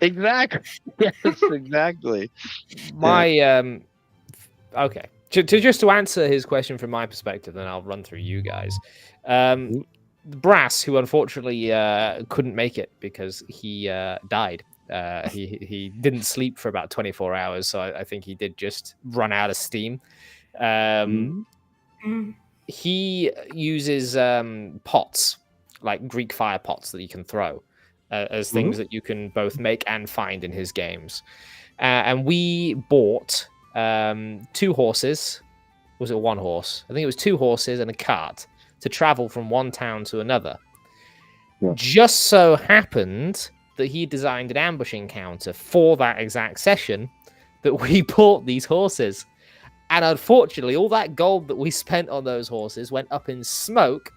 Exactly. Yes, exactly. Okay. Just to answer his question from my perspective, then I'll run through you guys. Brass, who unfortunately couldn't make it because he died. He didn't sleep for about 24 hours, so I think he did just run out of steam. He uses pots, like Greek fire pots that you can throw as things that you can both make and find in his games. And we bought 2 horses. Was it 1 horse? I think it was 2 horses and a cart to travel from one town to another. Just so happened that he designed an ambush encounter for that exact session that we bought these horses. And unfortunately, all that gold that we spent on those horses went up in smoke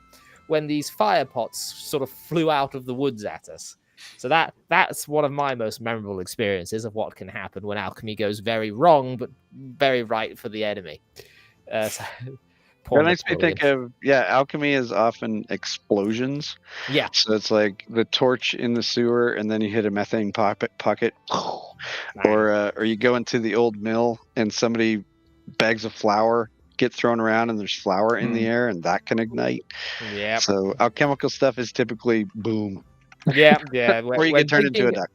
when these fire pots sort of flew out of the woods at us. So that's one of my most memorable experiences of what can happen when alchemy goes very wrong, but very right for the enemy. That makes me think of, alchemy is often explosions. Yeah. So it's like the torch in the sewer, and then you hit a methane pocket, or you go into the old mill and somebody bags of flour get thrown around and there's flour in the air and that can ignite. Yeah. So alchemical stuff is typically boom. Yeah. Or you get turned into a duck.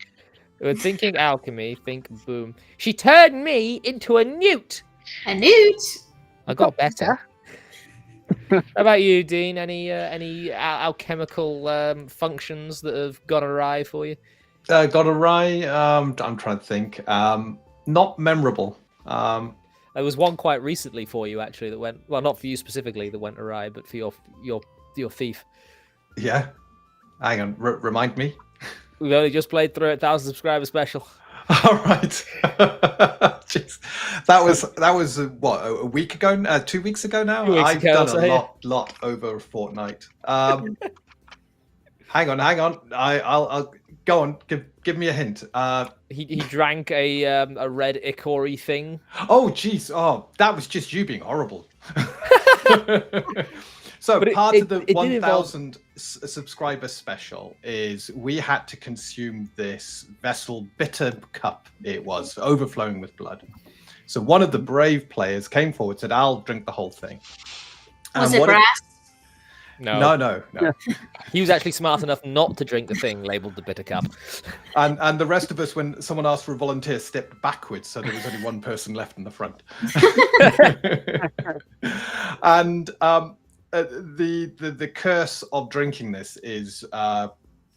When thinking alchemy, think boom. She turned me into a newt. A newt? I got better. How about you, Dean? Any alchemical functions that have gone awry for you? Got awry? I'm trying to think. Not memorable. There was one quite recently for you, actually, that went, well, not for you specifically, that went awry, but for your thief. Yeah. Hang on, remind me. We've only just played through 1,000 subscriber special. All right. Jeez. That was what, a week ago? 2 weeks ago now? 2 weeks I've ago, done a lot over a fortnight. Hang on. I'll go on. Give me a hint. He drank a red ichor thing. Oh, jeez. Oh, that was just you being horrible. So part of the 1,000 subscriber special is we had to consume this vessel bitter cup. It was overflowing with blood. So one of the brave players came forward and said, "I'll drink the whole thing." Was it brass? No. He was actually smart enough not to drink the thing labeled the bitter cup. And the rest of us, when someone asked for a volunteer, stepped backwards, so there was only one person left in the front. And the curse of drinking this is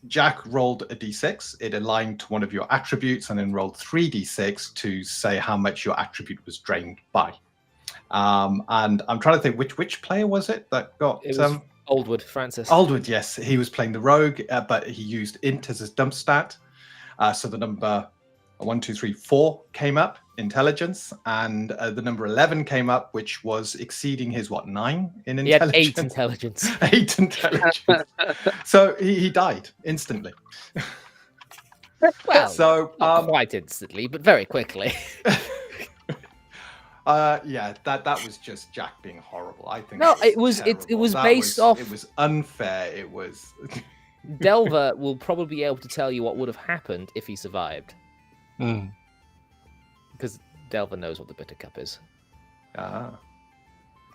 Jack rolled a d6. It aligned to one of your attributes, and then rolled 3d6 to say how much your attribute was drained by. And I'm trying to think which player was it that got it was Oldwood, Francis. Oldwood, yes, he was playing the rogue, but he used int as his dump stat. So the number 1, 2, 3, 4 came up. intelligence, and the number 11 came up, which was exceeding his 9 in He had intelligence. 8 intelligence. 8 intelligence. So he died instantly. Well, So not quite instantly, but very quickly. yeah, that was just Jack being horrible. I think No, it was terrible. That based off. It was unfair. It was. Delver will probably be able to tell you what would have happened if he survived, Hmm. because Delver knows what the bitter cup is. Ah.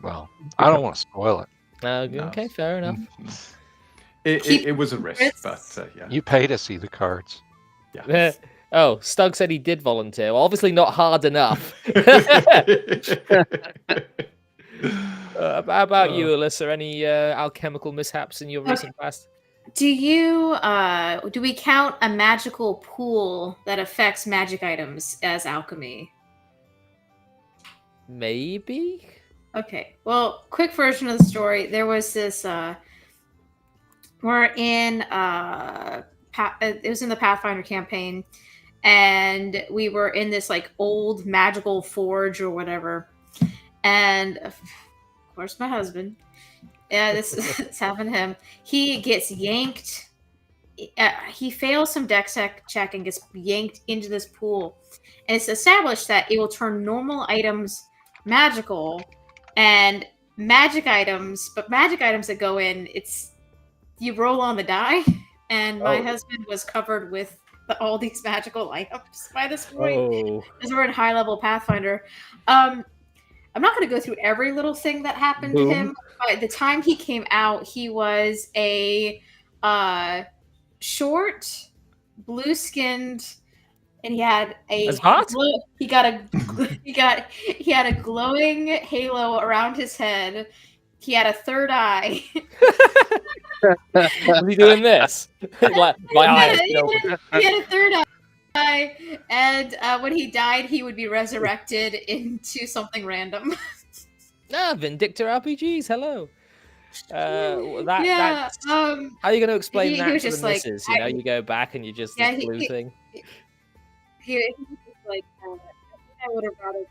Well, I don't want to spoil it. No. Okay, fair enough. It was a risk, but yeah. You pay to see the cards. Yeah. Oh, Stug said he did volunteer. Well, obviously not hard enough. How about you, Alyssa? Any alchemical mishaps in your recent past? Do we count a magical pool that affects magic items as alchemy? Maybe. Okay. Well, quick version of the story. There was this. We're in. It was in the Pathfinder campaign, and we were in this like old magical forge or whatever. And of course, my husband. Yeah, this is happened to him. He gets yanked. He fails some dex check and gets yanked into this pool. And it's established that it will turn normal items magical, and magic items that go in, you roll on the die. And my husband was covered with all these magical items by this point, because we're in high level Pathfinder. I'm not going to go through every little thing that happened to him. By the time he came out, he was a short, blue-skinned, and he had a he had a glowing halo around his head. He had a third eye. Was he doing this? My eyes. He had a third eye, and when he died, he would be resurrected into something random. Vindictor RPGs. Hello. How are you going to explain he that was to just the like, missus? You go back and you just this blue thing. He was just like, I would have rather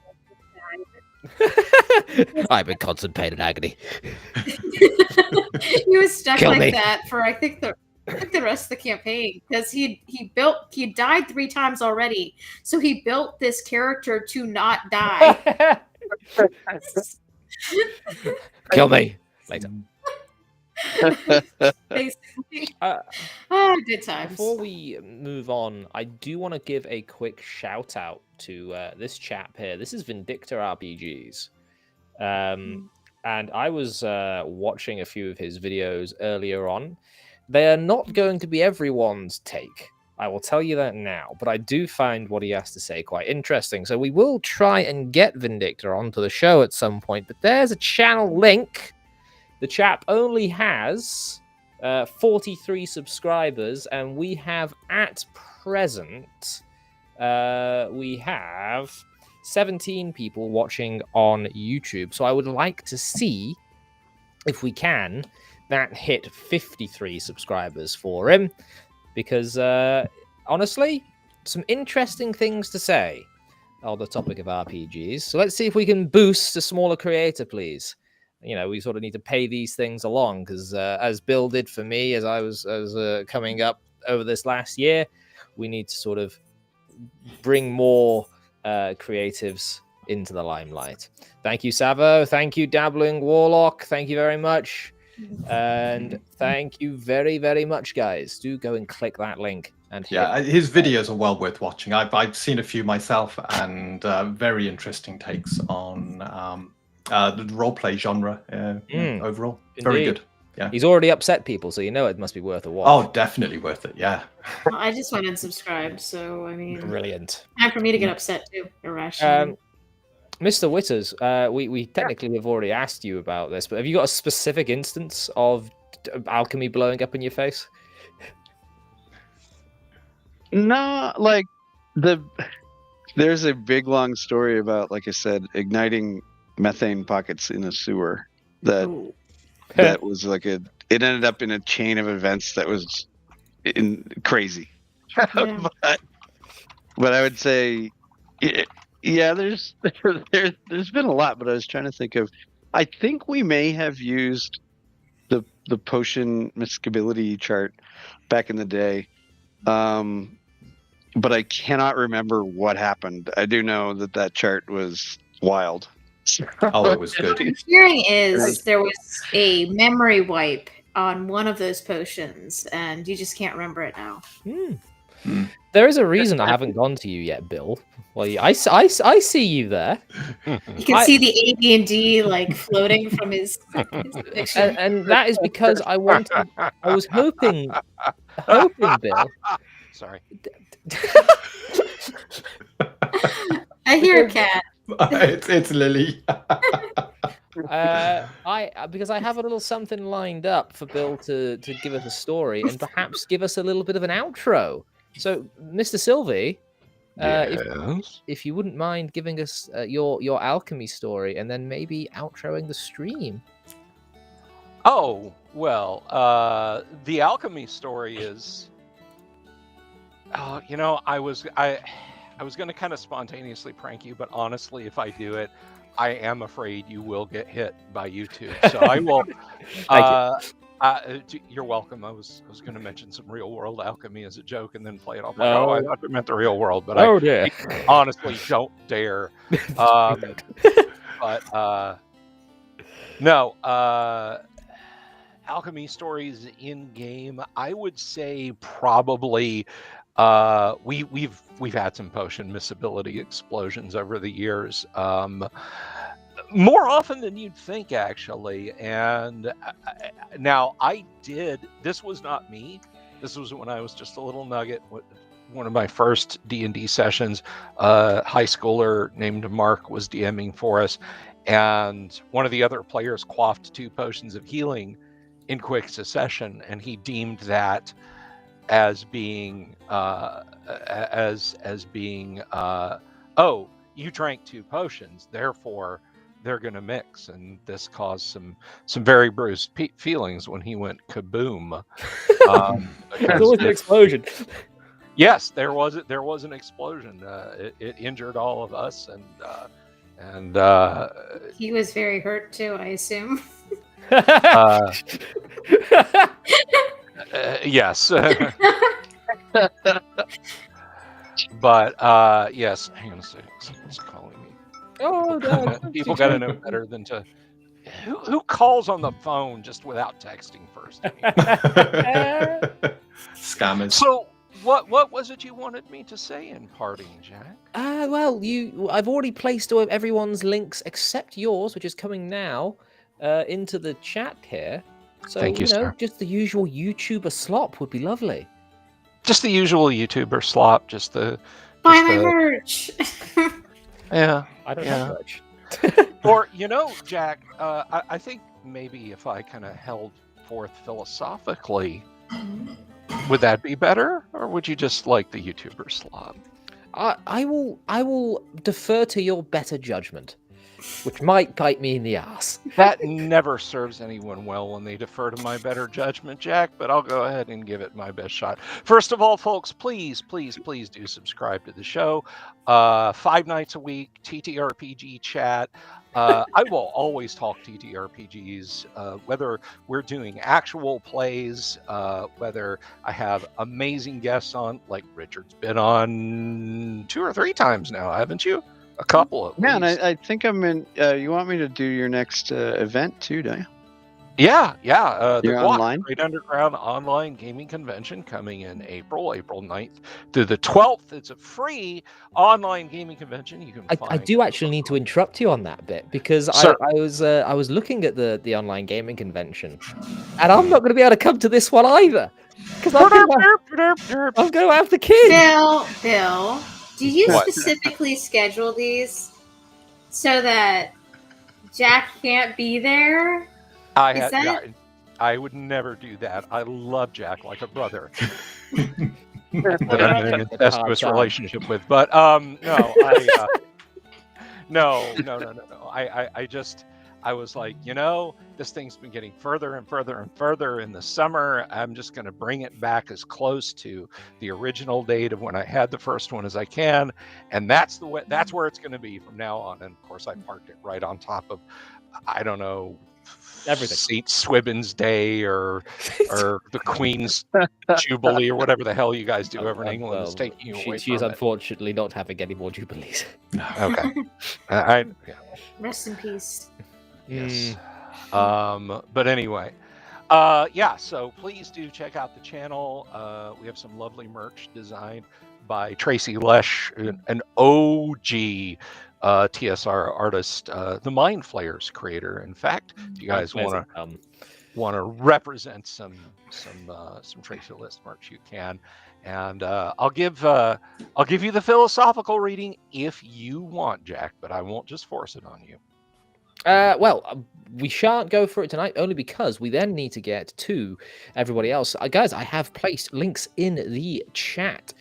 I'm in constipated agony. He was stuck Kill like me. that for I think the rest of the campaign, because he died 3 times already, so he built this character to not die. Kill me later. Basically. Good times. Before we move on, I do want to give a quick shout out to this chap here. This is Vindictor RPGs. And I was watching a few of his videos earlier on. They are not going to be everyone's take. I will tell you that now. But I do find what he has to say quite interesting. So we will try and get Vindictor onto the show at some point. But there's a channel link. The chap only has 43 subscribers, and we have at present, we have 17 people watching on YouTube. So I would like to see if we can that hit 53 subscribers for him, because honestly, some interesting things to say on the topic of RPGs. So let's see if we can boost a smaller creator, please. We sort of need to pay these things along, because as Bill did for me, as I was coming up over this last year, we need to sort of bring more creatives into the limelight. Thank you, Savo. Thank you, Dabbling Warlock. Thank you very much. And thank you very, very much, guys. Do go and click that link. And his videos are well worth watching. I've seen a few myself, and very interesting takes on the roleplay genre overall. Indeed. Very good. Yeah, he's already upset people, so it must be worth a watch. Oh, definitely worth it. Yeah. Well, I just went unsubscribed, so I mean, brilliant. Time for me to get upset too, irrationally. Mr. Whitters, we technically have already asked you about this, but have you got a specific instance of alchemy blowing up in your face? No, like there's a big long story about, like I said, igniting methane pockets in a sewer that was like it ended up in a chain of events that was crazy. Yeah. but I would say Yeah, there's been a lot, but I was trying to think of. I think we may have used the potion miscibility chart back in the day, but I cannot remember what happened. I do know that chart was wild. Oh, it was What good. I'm hearing is there was a memory wipe on one of those potions, and you just can't remember it now. There is a reason I haven't gone to you yet, Bill. Well, I see you there. You can see the A, B, and D like floating from his addiction. And that is because I was hoping, Bill. Sorry. I hear a cat. It's Lily. Because I have a little something lined up for Bill to give us a story and perhaps give us a little bit of an outro. So, Mr. Sylvie, Yes. if you wouldn't mind giving us your alchemy story and then maybe outroing the stream. Oh, well, the alchemy story is, I was going to kind of spontaneously prank you, but honestly, if I do it, I am afraid you will get hit by YouTube. So I will. You're welcome. I was going to mention some real world alchemy as a joke and then play it off. Like, I thought you meant the real world, but I honestly don't dare. No. Alchemy stories in game. I would say probably. We've had some potion miscibility explosions over the years, more often than you'd think, actually. And now I did. This was not me. This was when I was just a little nugget. One of my first D&D sessions. High schooler named Mark was DMing for us, and one of the other players quaffed 2 potions of healing in quick succession, and he deemed that as being you drank 2 potions, therefore they're going to mix, and this caused some very bruised feelings when he went kaboom. There was an explosion. Yes, there was an explosion. It injured all of us, and He was very hurt too, I assume. Yes. But yes, hang on a second. Someone's calling me. Oh, no. People got to know better than to. Who calls on the phone just without texting first? Scammers. So, what was it you wanted me to say in parting, Jack? Well, I've already placed everyone's links except yours, which is coming now, into the chat here. So, Thank you, sir. Just the usual YouTuber slop would be lovely. Just the usual YouTuber slop. Buy my merch. Yeah. I don't have much. Or, Jack, I think maybe if I kind of held forth philosophically, would that be better? Or would you just like the YouTuber slop? I will defer to your better judgment, which might bite me in the ass. That never serves anyone well when they defer to my better judgment, Jack, but I'll go ahead and give it my best shot. First of all, folks, please do subscribe to the show. 5 nights a week, TTRPG chat. I will always talk TTRPGs, whether we're doing actual plays, whether I have amazing guests on, like Richard's been on 2 or 3 times now, haven't you? A couple of and I think I'm in. You want me to do your next event too, don't you? Yeah. The You're online? Great Underground Online Gaming Convention coming in April 9th through the 12th. It's a free online gaming convention. You can. I do actually need to interrupt you on that bit because I was looking at the online gaming convention, and I'm not going to be able to come to this one either because I'm going to have the kids. Bill. Do you What? specifically schedule these so that Jack can't be there? I would never do that. I love Jack like a brother that I'm in an incestuous relationship with. But no. I was like, this thing's been getting further and further and further in the summer. I'm just going to bring it back as close to the original date of when I had the first one as I can, and that's where it's going to be from now on. And of course, I parked it right on top of, I don't know, Everything. St. Swithin's Day or the Queen's Jubilee or whatever the hell you guys do over in England is taking you away she is from it. unfortunately not having any more jubilees. Okay. Rest in peace. Yes. But anyway, so please do check out the channel. We have some lovely merch designed by Tracy Lesh, an OG TSR artist, the Mind Flayers creator. In fact, if you guys want to represent some Tracy Lesh merch, you can. And I'll give you the philosophical reading if you want, Jack, but I won't just force it on you. We shan't go for it tonight, only because we then need to get to everybody else. Guys, I have placed links in the chat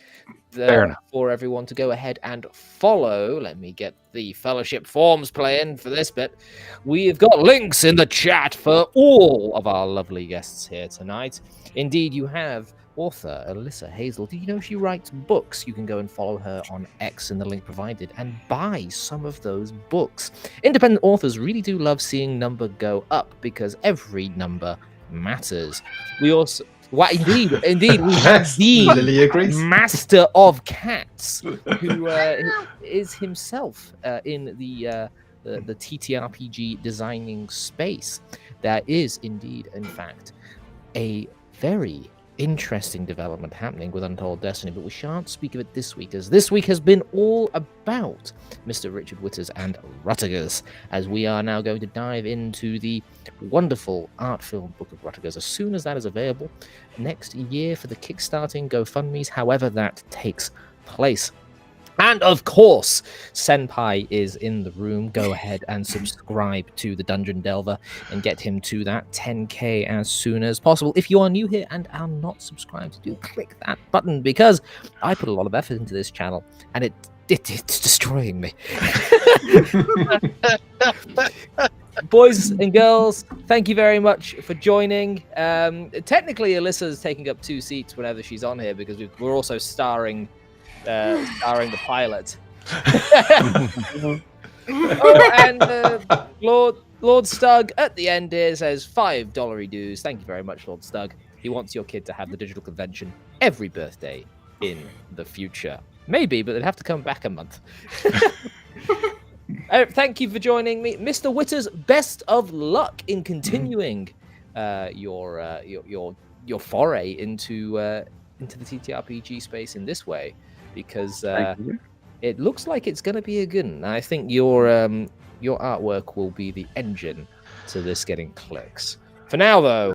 for everyone to go ahead and follow. Let me get the fellowship forms playing for this bit. We've got links in the chat for all of our lovely guests here tonight. Indeed, you have author Alyssa Hazel. Do you know she writes books? You can go and follow her on X in the link provided and buy some of those books. Independent authors really do love seeing number go up because every number matters. We also, indeed, we have Lily agrees. Master of Cats, who is himself in the TTRPG designing space. There is indeed, in fact, a very interesting development happening with Untold Destiny, but we shan't speak of it this week, as this week has been all about Mr. Richard Whitters and RUTTIGERS, as we are now going to dive into the wonderful art-filled book of RUTTIGERS as soon as that is available next year for the kickstarting GoFundMes, however that takes place. And of course, Senpai is in the room. Go ahead and subscribe to the Dungeon Delver and get him to that 10K as soon as possible. If you are new here and are not subscribed, do click that button because I put a lot of effort into this channel and it's destroying me. Boys and girls, thank you very much for joining. Technically, Alyssa's taking up 2 seats whenever she's on here because we're also starring the pilot. And Lord Stug at the end here says $5 dues. Thank you very much, Lord Stug. He wants your kid to have the digital convention every birthday in the future. Maybe, but they'd have to come back a month. Thank you for joining me, Mr. Whitters. Best of luck in continuing your foray into the TTRPG space in this way. Because it looks like it's going to be a good one. I think your artwork will be the engine to this getting clicks. For now, though,